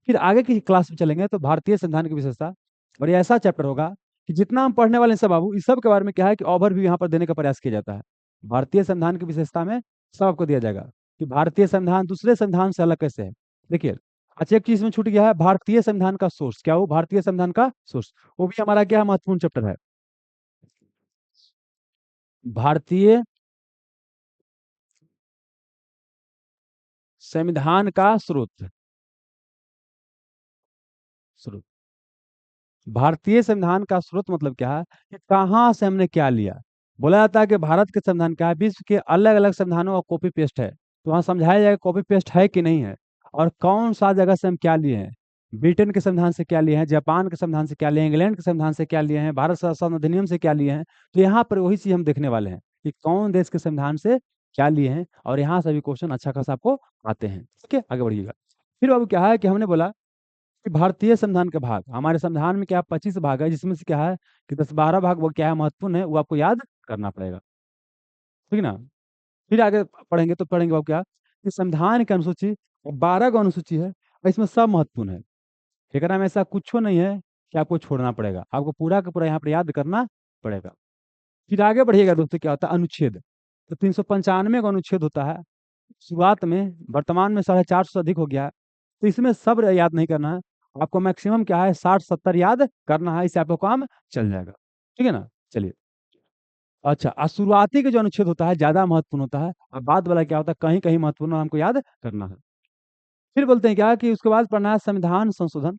S1: फिर आगे की क्लास में चलेंगे तो भारतीय संविधान की विशेषता, और ये ऐसा चैप्टर होगा कि जितना हम पढ़ने वाले हैं सब बाबू इस सब के बारे में क्या है कि ओवरव्यू यहाँ पर देने का प्रयास किया जाता है। भारतीय संविधान की विशेषता में सब आपको दिया जाएगा कि भारतीय संविधान दूसरे संविधान से अलग कैसे है। देखिए अच्छा एक चीज में छूट गया है, भारतीय संविधान का सोर्स क्या हो, भारतीय संविधान का सोर्स वो भी हमारा क्या महत्वपूर्ण चैप्टर है। भारतीय संविधान का स्रोत, भारतीय संविधान का स्रोत मतलब क्या है कि कहाँ से हमने क्या लिया। बोला जाता है कि भारत के संविधान क्या है, विश्व के अलग अलग संविधानों का कॉपी पेस्ट है, तो वहाँ समझाया जाएगा कॉपी पेस्ट है कि नहीं है, और कौन सा जगह से हम क्या लिए हैं। ब्रिटेन के संविधान से क्या लिए हैं, जापान के संविधान से क्या लिए हैं, इंग्लैंड के संविधान से क्या लिए हैं, भारत संविधान अधिनियम से क्या लिए हैं। तो यहाँ पर वही चीज हम देखने वाले हैं कि कौन देश के संविधान से क्या लिए हैं, और यहाँ से भी क्वेश्चन अच्छा खासा आपको आते हैं, ठीक है। आगे बढ़िएगा। फिर बाबू क्या है कि हमने बोला कि भारतीय संविधान के भाग, हमारे संविधान में क्या 25 भाग है, जिसमें से क्या है कि 10-12 भाग वो क्या है महत्वपूर्ण है, वो आपको याद करना पड़ेगा, ठीक है ना। फिर आगे पढ़ेंगे तो पढ़ेंगे वो क्या कि संविधान की अनुसूची 12 गो अनुसूची है, और इसमें सब महत्वपूर्ण है। एकरा में ऐसा कुछ नहीं है कि आपको छोड़ना पड़ेगा, आपको पूरा का पूरा यहाँ पर याद करना पड़ेगा। फिर आगे बढ़िएगा दोस्तों, क्या होता है अनुच्छेद, तो 395 का अनुच्छेद होता है शुरुआत में, वर्तमान में 450 से अधिक हो गया है। तो इसमें सब याद नहीं करना है, आपको मैक्सिमम क्या है 60-70 याद करना है, इससे आपको काम चल जाएगा, ठीक है ना। चलिए अच्छा, शुरुआती के जो अनुच्छेद होता है ज्यादा महत्वपूर्ण होता है, और बाद वाला क्या होता है कहीं कहीं महत्वपूर्ण और हमको याद करना है। फिर बोलते हैं क्या कि उसके बाद पढ़ना है संविधान संशोधन।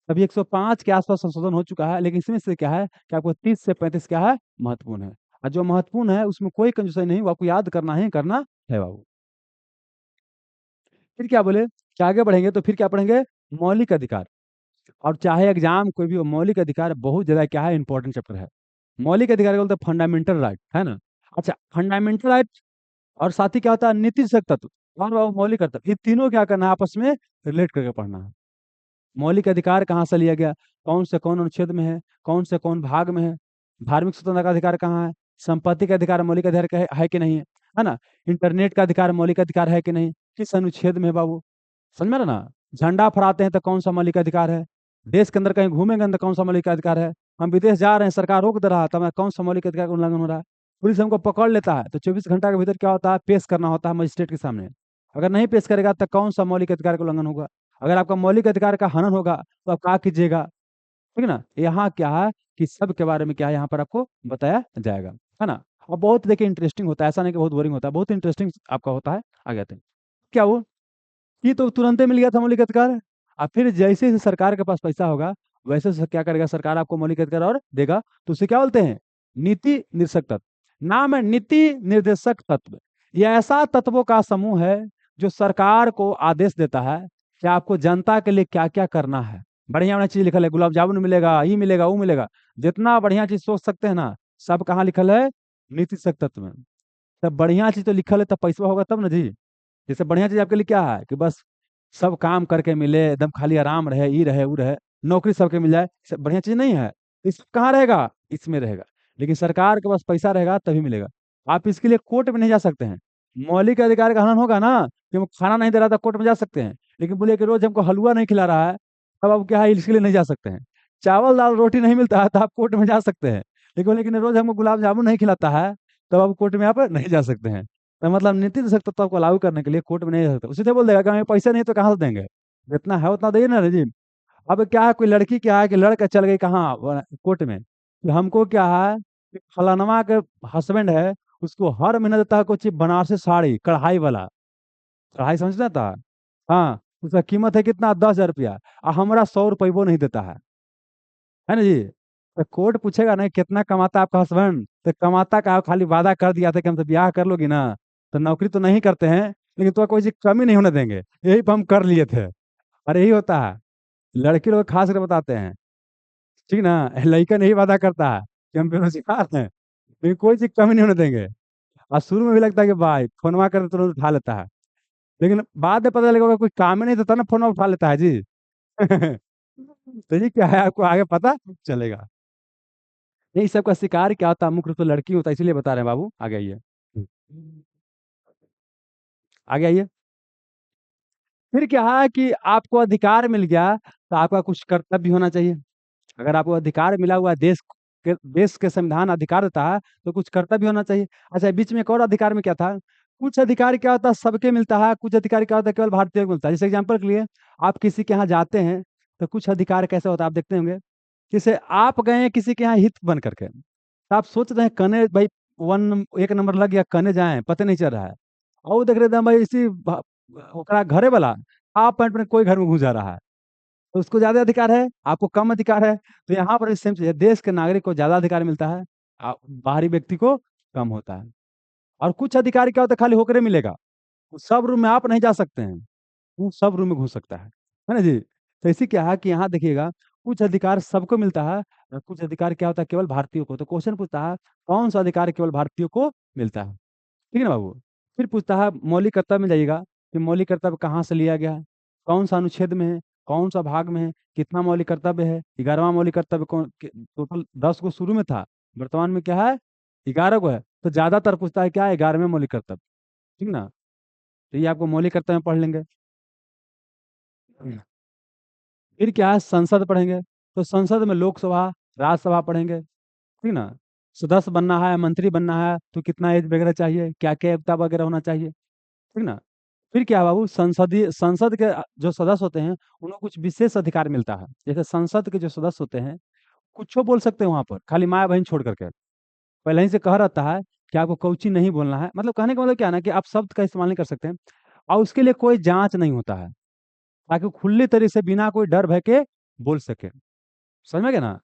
S1: अभी 105 के आसपास संशोधन हो चुका है, लेकिन इसमें से क्या है कि आपको 30 से 35 क्या है महत्वपूर्ण है, और जो महत्वपूर्ण है उसमें कोई कंजूसाई नहीं, वो आपको याद करना ही करना है बाबू। फिर क्या बोले कि आगे बढ़ेंगे तो फिर क्या पढ़ेंगे, मौलिक अधिकार। और चाहे एग्जाम कोई भी हो, मौलिक अधिकार बहुत ज्यादा क्या है इंपॉर्टेंट चैप्टर है। मौलिक अधिकार बोलते हैं फंडामेंटल राइट, है ना। अच्छा फंडामेंटल राइट, और साथ ही क्या होता है नीति शिक्षक तत्व और वो मौलिक कर्तव्य, ये तीनों क्या करना है आपस में रिलेट करके पढ़ना है। मौलिक अधिकार कहाँ से लिया गया, कौन से कौन अनुच्छेद में है, कौन से कौन भाग में है, धार्मिक स्वतंत्रता का अधिकार कहाँ है, संपत्ति का अधिकार मौलिक अधिकार है कि नहीं है ना, इंटरनेट का अधिकार मौलिक अधिकार है कि नहीं, किस अनुच्छेद में है बाबू, समझ में आ रहा ना। झंडा फहराते हैं तो कौन सा मौलिक अधिकार है, देश के अंदर कहीं घूमेंगे अंदर कौन सा मौलिक अधिकार है, हम विदेश जा रहे हैं सरकार रोक दे रहा है तो हमारा कौन सा मौलिक अधिकार का उल्लंघन हो रहा है। पुलिस हमको पकड़ लेता है तो 24 घंटा के भीतर क्या होता है पेश करना होता है मजिस्ट्रेट के सामने, अगर नहीं पेश करेगा तो कौन सा मौलिक अधिकार का उल्लंघन होगा, अगर आपका मौलिक अधिकार का हनन होगा तो आप क्या कीजिएगा, ठीक है ना। यहाँ क्या है कि सब के बारे में क्या है यहाँ पर आपको बताया जाएगा, है ना। और बहुत देखिए इंटरेस्टिंग होता है, ऐसा नहीं कि बहुत बोरिंग होता है, बहुत इंटरेस्टिंग आपका होता है। आगे आते हैं क्या वो ये तो तुरंत ही मिल गया था मौलिक अधिकार, और फिर जैसे ही सरकार के पास पैसा होगा वैसे से क्या करेगा सरकार आपको मौलिक अधिकार और देगा, तो उसे क्या बोलते हैं नीति निर्देशक तत्व। नाम है नीति निर्देशक तत्व, यह ऐसा तत्वों का समूह है जो सरकार को आदेश देता है कि आपको जनता के लिए क्या क्या करना है। बढ़िया बढ़िया चीज लिखल है, गुलाब जामुन मिलेगा, ये मिलेगा वो मिलेगा, जितना बढ़िया चीज सोच सकते हैं ना सब कहाँ लिखल है, नीति निर्देशक तत्व में। तब बढ़िया चीज तो लिखल है तब पैसा होगा तब ना जी। जैसे बढ़िया चीज आपके लिए क्या है कि बस सब काम करके मिले, एकदम खाली आराम रहे, ई रहे वो रहे, नौकरी सबके मिल जाए, सब बढ़िया चीज नहीं है। इस कहाँ रहेगा, इसमें रहेगा। लेकिन सरकार के पास पैसा रहेगा तभी मिलेगा। आप इसके लिए कोर्ट में नहीं जा सकते हैं। मौलिक अधिकार का हनन होगा ना, कि वो खाना नहीं दे रहा था, कोर्ट में जा सकते हैं। लेकिन बोले कि रोज हमको हलवा नहीं खिला रहा है, तब आप क्या है, इसके लिए नहीं जा सकते हैं। चावल दाल रोटी नहीं मिलता है तो आप कोर्ट में जा सकते हैं। लेकिन रोज हमको गुलाब जामुन नहीं खिलाता है, तब आप कोर्ट में आप नहीं जा सकते हैं। तो मतलब नीति तत्व को लागू करने के लिए कोर्ट में नहीं जा सकते। उसी से बोल देगा कि हमें पैसे नहीं तो कहाँ से देंगे, जितना है उतना दे ना रजीम। अब क्या है, कोई लड़की क्या है कि लड़का चल गई कहाँ कोर्ट में, कि हमको क्या है कि फलानमा के हस्बैंड है, उसको हर महीने देता है कुछ बनारसी साड़ी कढ़ाई वाला। कढ़ाई समझता था। हाँ, उसका कीमत है कितना, 10,000 रुपया। और हमारा 100 रुपये वो नहीं देता है ना जी। तो कोर्ट पूछेगा ना कितना कमाता है आपका हस्बैंड, तो कमाता का खाली वादा कर दिया था कि हमसे ब्याह कर लोगी ना, तो नौकरी तो नहीं करते हैं, लेकिन तो कोई चीज कमी नहीं होने देंगे, यही पे हम कर लिए थे। और यही होता है, लड़के लोग खास कर बताते हैं, ठीक ना। लड़का नहीं वादा करता है कि हम बेरोजगार हैं, लेकिन कोई चीज कमी नहीं होने देंगे। और शुरू में भी लगता है कि भाई फोनवा कर तुरंत उठा लेता है, लेकिन बाद में पता लगेगा कोई काम ही नहीं देता ना, फोन उठा लेता है जी। तो ये क्या है, आपको आगे पता चलेगा। यही सब का शिकार क्या होता है, मुख्य रूप से लड़की होता है, इसीलिए बता रहे हैं बाबू। आगे आइए, आगे आइए। फिर क्या है कि आपको अधिकार मिल गया, तो आपका कुछ कर्तव्य भी होना चाहिए। अगर आपको अधिकार मिला हुआ है, देश के संविधान अधिकार देता है, तो कुछ कर्तव्य होना चाहिए। अच्छा, बीच में एक और अधिकार में क्या था, कुछ अधिकार क्या होता है सबके मिलता है, कुछ अधिकार क्या होता है केवल भारतीय को मिलता है। जैसे एग्जाम्पल के लिए, आप किसी के यहाँ जाते हैं, तो कुछ अधिकार कैसे होता है आप देखते होंगे। जैसे आप गए हैं किसी के यहाँ हित बन करके, तो आप सोच रहे हैं कने भाई, एक नंबर लग गया, कने जाए पता नहीं चल रहा है। और वो देख रहे थे भाई इसी ओकरा घरे वाला हाफ पैंट में कोई घर में घुस जा रहा है, तो उसको ज्यादा अधिकार है, आपको कम अधिकार है। तो यहाँ पर सेम चीज है, देश के नागरिक को ज्यादा अधिकार मिलता है, बाहरी व्यक्ति को कम होता है। और कुछ अधिकार क्या होता है खाली होकरे मिलेगा, वो सब रूम में आप नहीं जा सकते हैं, वो सब रूम में घुस सकता है ना जी। तो इसी क्या है कि यहाँ देखिएगा, कुछ अधिकार सबको मिलता है, और कुछ अधिकार क्या होता है केवल भारतीयों को। तो क्वेश्चन पूछता है कौन सा अधिकार केवल भारतीयों को मिलता है, ठीक है ना बाबू। फिर पूछता है मौलिक कर्तव्य में जाइएगा, कि मौलिक कर्तव्य कहाँ से लिया गया है, कौन सा अनुच्छेद में है, कौन सा भाग में है, कितना मौलिक कर्तव्य है। 11वां मौलिक कर्तव्य कौन, टोटल 10 को शुरू में था, वर्तमान में क्या है, 11 को है। तो ज्यादातर पूछता है क्या है, 11वें मौलिक कर्तव्य, ठीक ना। तो ये आपको मौलिक कर्तव्य में पढ़ लेंगे। फिर क्या है, संसद पढ़ेंगे, तो संसद में लोकसभा, राज्यसभा पढ़ेंगे, ठीक ना। सदस्य बनना है, मंत्री बनना है, तो कितना एज वगैरह चाहिए, क्या क्या योग्यता वगैरह होना चाहिए, ठीक ना। फिर क्या है बाबू, संसद के जो सदस्य होते हैं, उनको कुछ विशेष अधिकार मिलता है। जैसे संसद के जो सदस्य होते हैं, कुछ बोल सकते हैं वहां पर, खाली माँ बहन छोड़ करके। पहले ही से कह रहता है कि आपको कौची नहीं बोलना है, मतलब कहने का मतलब क्या है ना, कि आप शब्द का इस्तेमाल नहीं कर सकते हैं। और उसके लिए कोई जांच नहीं होता है, ताकि वो खुली तरीके से बिना कोई डर भय के बोल सके। समझ में गए ना।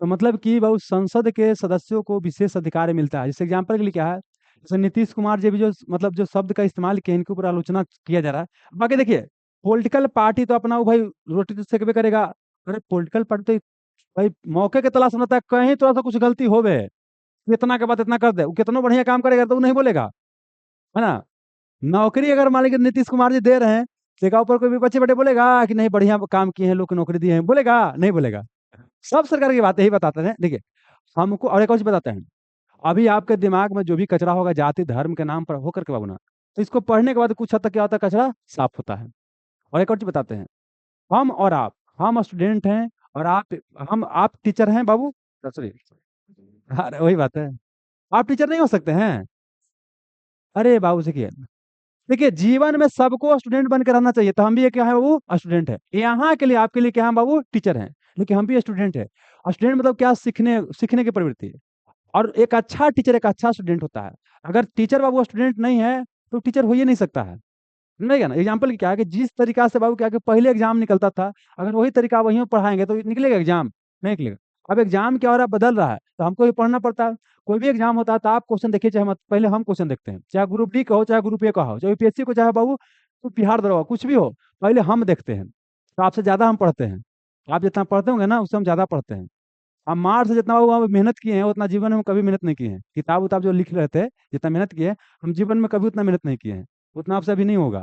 S1: तो मतलब कि बाबू संसद के सदस्यों को विशेष अधिकार मिलता है। जैसे एग्जाम्पल के लिए क्या है, जैसे नीतीश कुमार जी भी जो मतलब जो शब्द का इस्तेमाल किए, इनके ऊपर आलोचना किया जा रहा है। बाकी देखिए, पॉलिटिकल पार्टी तो अपना वो भाई रोटी तो सेकबे करेगा। अरे पॉलिटिकल पार्टी तो भाई मौके के तलाश में रहता है, कहीं थोड़ा सा कुछ गलती हो गए, इतना के बाद इतना कर दे, वो कितना बढ़िया काम करेगा तो वो नहीं बोलेगा, है ना। नौकरी अगर मान लीजिए नीतीश कुमार जी दे रहे हैं, तो एक ऊपर कोई भी बच्चे बड़े बोलेगा कि नहीं बढ़िया काम किए हैं, लोग को नौकरी दिए हैं, बोलेगा नहीं बोलेगा। सब सरकार की बात यही बताते हैं। देखिए, हमको और एक और चीज बताते हैं, अभी आपके दिमाग में जो भी कचरा होगा जाति धर्म के नाम पर होकर के बाबू ना, तो इसको पढ़ने के बाद कुछ हद तक क्या होता है, कचरा साफ होता है। और एक और चीज बताते हैं, हम और आप, हम स्टूडेंट हैं, और आप टीचर हैं बाबू, सॉरी, अरे वही बात है, आप टीचर नहीं हो सकते हैं। अरे बाबू से देखिए, जीवन में सबको स्टूडेंट बन के रहना चाहिए, तो हम भी क्या है बाबू, स्टूडेंट है। यहाँ के लिए आपके लिए क्या है बाबू, टीचर हैं, लेकिन हम भी स्टूडेंट है। स्टूडेंट मतलब क्या, सीखने सीखने की प्रवृत्ति है। और एक अच्छा टीचर एक अच्छा स्टूडेंट होता है। अगर टीचर बाबू स्टूडेंट नहीं है, तो टीचर हो ही नहीं सकता है। नहीं क्या ना, एग्जाम्पल क्या है कि जिस तरीका से बाबू क्या है कि पहले एग्जाम निकलता था, अगर वही तरीका वहीं पढ़ाएंगे तो निकलेगा एग्जाम, नहीं निकलेगा। अब एग्जाम क्या हो रहा है, बदल रहा है, तो हमको ये पढ़ना पड़ता है। कोई भी एग्जाम होता है तो आप क्वेश्चन देखिए, चाहे पहले हम क्वेश्चन देखते हैं, चाहे ग्रुप डी का हो, चाहे ग्रुप ए का हो, चाहे यूपीएससी को, चाहे बाबू तो बिहार दरोगा कुछ भी हो, पहले हम देखते हैं। तो आपसे ज्यादा हम पढ़ते हैं। आप जितना पढ़ते होंगे ना, उससे हम ज्यादा पढ़ते हैं। हम मार्च से जितना वो मेहनत किए हैं, उतना जीवन में हम कभी मेहनत नहीं किए हैं। किताब उताब जो लिख रहे थे, जितना मेहनत किए हैं, हम जीवन में कभी उतना मेहनत नहीं किए हैं। उतना आपसे अभी नहीं होगा,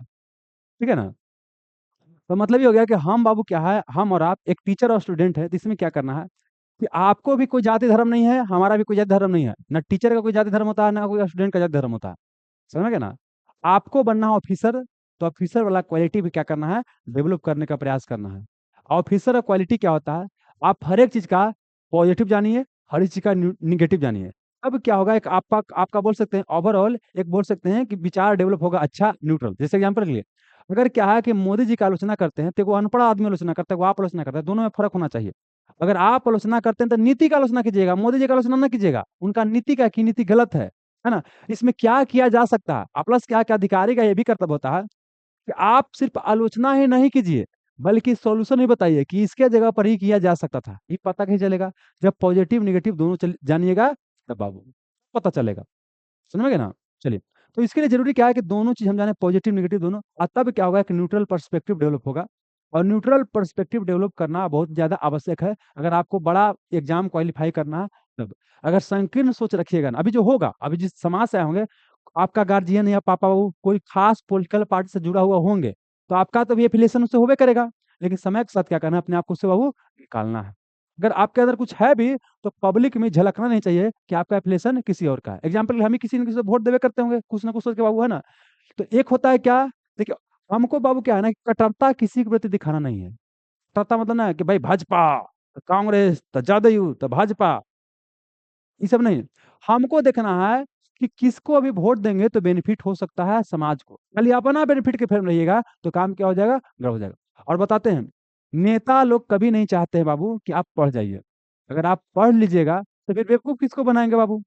S1: ठीक है ना। तो मतलब ये हो गया कि हम बाबू क्या है, हम और आप एक टीचर और स्टूडेंट है, तो इसमें क्या करना है, कि आपको भी कोई जाति धर्म नहीं है, हमारा भी कोई जाति धर्म नहीं है, ना टीचर का कोई जाति धर्म होता है, ना कोई स्टूडेंट का जाति धर्म होता है। समझ गए ना? आपको बनना है ऑफिसर, तो ऑफिसर वाला क्वालिटी भी क्या करना है, डेवलप करने का प्रयास करना है। ऑफिसर का क्वालिटी क्या होता है, आप हर एक चीज का पॉजिटिव जानिए, हर एक चीज का निगेटिव जानिए। अब क्या होगा, एक आपका आपका बोल सकते हैं ओवरऑल, एक बोल सकते हैं कि विचार डेवलप होगा अच्छा न्यूट्रल। जैसे एग्जाम्पल के लिए, अगर क्या है कि मोदी जी की आलोचना करते हैं तो वो अनपढ़ आदमी आलोचना करता है, वो आप आलोचना करता है, दोनों में फर्क होना चाहिए। अगर आप आलोचना करते हैं तो नीति का आलोचना कीजिएगा, मोदी जी का आलोचना ना कीजिएगा, उनका नीति का की नीति गलत है ना। इसमें क्या किया जा सकता है, प्लस क्या क्या अधिकारी का ये भी कर्तव्य होता है कि आप सिर्फ आलोचना ही नहीं कीजिए, बल्कि सॉल्यूशन भी बताइए कि इसके जगह पर ही किया जा सकता था। ये पता कैसे चलेगा, जब पॉजिटिव निगेटिव दोनों जानिएगा, तब बाबू पता चलेगा। समझ में गए ना? चलिए, तो इसके लिए जरूरी क्या है कि दोनों चीज हम जाने, पॉजिटिव निगेटिव दोनों, और तब क्या होगा, कि न्यूट्रल पर्सपेक्टिव डेवलप होगा। और न्यूट्रल पर्सपेक्टिव डेवलप करना बहुत ज्यादा आवश्यक है अगर आपको बड़ा एग्जाम क्वालिफाई करना है तब। अगर संकीर्ण सोच रखिएगा ना, अभी जो होगा, अभी जिस समाज से आए होंगे, आपका गार्जियन या पापा बाबू कोई खास पॉलिटिकल पार्टी से जुड़ा हुआ होंगे, तो आपका तो भी एफिलिएशन उससे होबे करेगा। लेकिन समय के साथ क्या करना है, अपने आप को उससे बाबू निकालना है। अगर आपके अंदर कुछ है भी, तो पब्लिक में झलकना नहीं चाहिए कि आपका एफिलिएशन किसी और का है। एग्जाम्पल, हम ही किसी न किसी को वोट देवे करते होंगे, कुछ ना कुछ सोच के बाबू, है ना। तो एक होता है क्या, देखिए, हमको बाबू क्या है ना, कि कट्टरता किसी के प्रति दिखाना नहीं है। कट्टरता मतलब ना कि भाई भाजपा, तो कांग्रेस, तो जदयू, तो भाजपा, ये सब नहीं। हमको देखना है कि किसको अभी वोट देंगे तो बेनिफिट हो सकता है समाज को। खाली अपना बेनिफिट के फेर में रहिएगा तो काम क्या हो जाएगा, गड़बड़ हो जाएगा। और बताते हैं, नेता लोग कभी नहीं चाहते हैं बाबू कि आप पढ़ जाइए। अगर आप पढ़ लीजिएगा तो फिर बेवकूफ किसको बनाएंगे बाबू।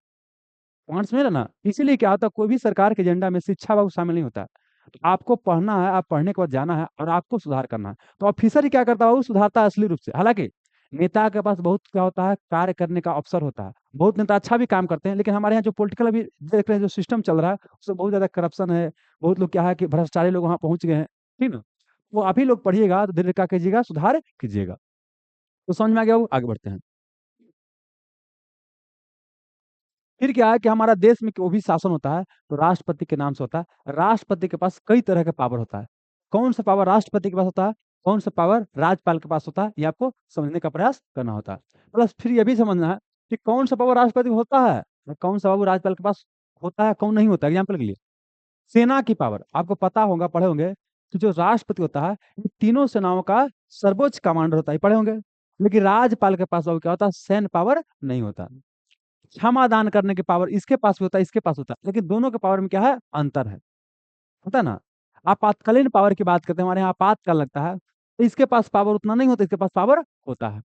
S1: पॉइंट समझ रहे ना? इसीलिए क्या होता है, कोई भी सरकार के एजेंडा में शिक्षा बाबू शामिल नहीं होता है। तो आपको पढ़ना है, आप पढ़ने के बाद जाना है और आपको सुधार करना है। तो ऑफिसर ही क्या करता है बाबू, सुधारता है असली रूप से। हालांकि नेता के पास बहुत क्या होता है, कार्य करने का अवसर होता है। बहुत नेता अच्छा भी काम करते हैं, लेकिन हमारे यहाँ जो पॉलिटिकल अभी देख रहे हैं, जो सिस्टम चल रहा है, उसमें बहुत ज्यादा करप्शन है। बहुत लोग क्या है कि भ्रष्टाचारी लोग वहां पहुंच गए हैं। ठीक ना? वो आप ही लोग पढ़िएगा तो धीरे क्या कीजिएगा, सुधार कीजिएगा। तो समझ में आ गया बाबू, आगे बढ़ते हैं। फिर क्या है कि हमारा देश में वो भी शासन होता है, तो राष्ट्रपति के नाम से होता है। राष्ट्रपति के पास कई तरह के पावर होता है। कौन सा पावर राष्ट्रपति के पास होता है, कौन सा पावर राज्यपाल के पास होता है, ये आपको समझने का प्रयास करना होता है। प्लस फिर ये भी समझना है कि कौन सा पावर राष्ट्रपति को होता है और कौन सा पावर राज्यपाल के पास होता है, कौन नहीं होता। एग्जाम्पल के लिए, सेना की पावर आपको पता होगा, पढ़े होंगे, कि जो राष्ट्रपति होता है, इन तीनों सेनाओं का सर्वोच्च कमांडर होता है, पढ़े होंगे। लेकिन राज्यपाल के पास बाबू क्या होता है, सैन्य पावर नहीं होता। क्षमादान करने की पावर इसके पास भी होता है, इसके पास होता है, लेकिन दोनों के पावर में क्या है, अंतर है। होता है ना? आपातकालीन पावर की बात करते हैं, हमारे यहाँ आपातकाल लगता है, तो इसके पास पावर उतना नहीं होता, इसके पास पावर होता है।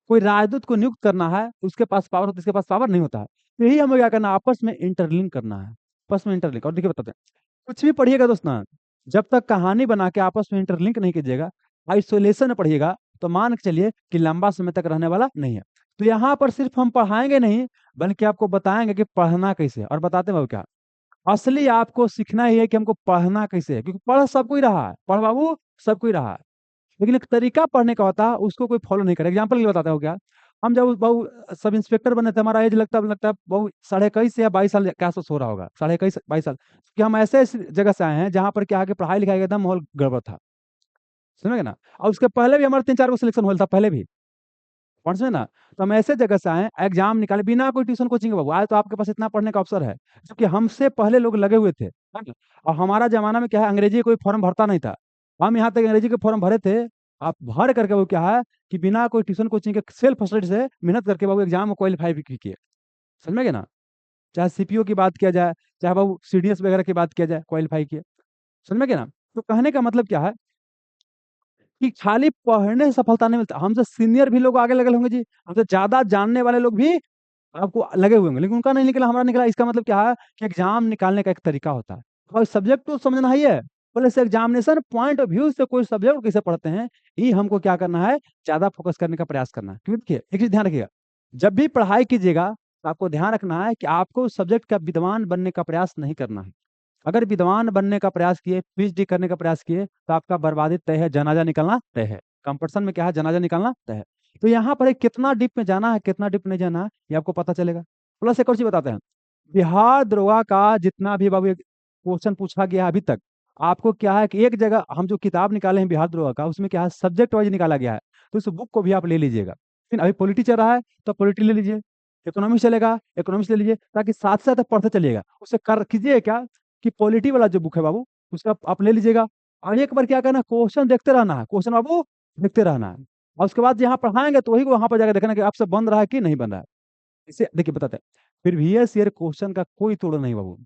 S1: कोई राजदूत को नियुक्त करना है, उसके पास पावर होता है, इसके पास पावर नहीं होता है। तो यही हमें क्या करना है, आपस में इंटरलिंक करना है। आपस में इंटरलिंक, और देखिए बताते हैं, कुछ भी पढ़िएगा दोस्त ना, जब तक कहानी बना के आपस में इंटरलिंक नहीं कीजिएगा, आइसोलेशन में पढ़िएगा, तो मान के चलिए कि लंबा समय तक रहने वाला नहीं है। तो यहाँ पर सिर्फ हम पढ़ाएंगे नहीं, बल्कि आपको बताएंगे कि पढ़ना कैसे है। और बताते हैं बाबू क्या, असली आपको सीखना ही है कि हमको पढ़ना कैसे है, क्योंकि पढ़ सबको ही रहा है, पढ़ बाबू सबको ही रहा है, लेकिन एक तरीका पढ़ने का होता है, उसको कोई फॉलो नहीं करे। एग्जाम्पल ये बताता हो क्या, हम जब बहु सब इंस्पेक्टर बने थे, हमारा एज लगता है बहु 21.5 या 22 साल के आसपास हो रहा होगा, 21.5 22 साल, कि हम ऐसे ऐसे जगह से आए हैं जहाँ पर क्या है कि पढ़ाई लिखाई का एकदम माहौल गड़बड़ था। समझे ना? और उसके पहले भी हमारा 3 4 गो सिलेक्शन हुआ था पहले भी, पढ़ से ना। तो हम ऐसे जगह से आए, एग्जाम निकाले बिना कोई ट्यूशन कोचिंग के, बाबू आए तो आपके पास इतना पढ़ने का अवसर है, जबकि हमसे पहले लोग लगे हुए थे, है ना? और हमारा जमाना में क्या है, अंग्रेजी कोई फॉर्म भरता नहीं था। हम यहाँ तक अंग्रेजी के फॉर्म भरे थे, आप भर करके वो क्या है कि बिना कोई ट्यूशन कोचिंग के सेल्फ स्टडी से मेहनत करके बाबू एग्जाम में क्वालिफाई भी किए। समझ में गए ना? चाहे सीपीओ की बात किया जाए, चाहे बाबू सीडीएस वगैरह की बात किया जाए, क्वालिफाई किए। समझ में गए ना? तो कहने का मतलब क्या है कि खाली पढ़ने से सफलता नहीं मिलता। हमसे सीनियर भी लोग आगे लगे होंगे जी, हमसे ज्यादा जानने वाले लोग भी आपको लगे हुए होंगे, लेकिन उनका नहीं निकला, हमारा निकला। इसका मतलब क्या है कि एग्जाम निकालने का एक तरीका होता है, और सब्जेक्ट तो समझना ही है, plus examination point of view से कोई सब्जेक्ट कैसे पढ़ते हैं, ये हमको क्या करना है, ज्यादा फोकस करने का प्रयास करना है। क्योंकि देखिए, एक चीज ध्यान रखिएगा, जब भी पढ़ाई कीजिएगा तो आपको ध्यान रखना है कि आपको सब्जेक्ट का विद्वान बनने का प्रयास नहीं करना है। अगर विद्वान बनने का प्रयास किए, पीएचडी करने का प्रयास किए, तो आपका बर्बादी तय है, जनाजा निकलना तय है। कंपटीशन में क्या है, जनाजा निकलना तय है। तो यहाँ पर कितना डीप में जाना है, कितना डीप नहीं जाना है, ये आपको पता चलेगा। प्लस एक और चीज बताते हैं, बिहार दरोगा का जितना भी बाबू क्वेश्चन पूछा गया है अभी तक, आपको क्या है कि एक जगह हम जो किताब निकाले हैं बिहार दरोगा का, उसमें क्या है, सब्जेक्ट वाइज निकाला गया है। तो उस बुक को भी आप ले लीजिएगा। लेकिन अभी पॉलिटी चल रहा है तो पॉलिटी ले लीजिए, इकोनॉमिक्स चलेगा इकोनॉमिक्स ले लीजिए, ताकि साथ साथ पढ़ते चलिएगा। उससे कर कीजिए क्या कि पॉलिटी वाला जो बुक है बाबू, उसका आप ले लीजिएगा, और एक बार क्या करना, क्वेश्चन देखते रहना है, क्वेश्चन बाबू देखते रहना है। और उसके बाद जहाँ पढ़ाएंगे तो वही वहां पर जाकर देखना कि आपसे बन रहा है कि नहीं बन रहा है। इसे देखिए बताते हैं, प्रीवियस ईयर क्वेश्चन का कोई तोड़ नहीं बाबू।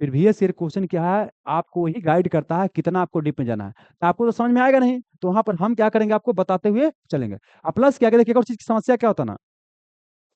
S1: प्रीवियस ईयर क्वेश्चन क्या है, आपको वही गाइड करता है कितना आपको डीप में जाना है। तो आपको तो समझ में आएगा नहीं, तो वहां पर हम क्या करेंगे, आपको बताते हुए चलेंगे। अब प्लस क्या देखिए, एक और चीज की समस्या क्या होता है ना,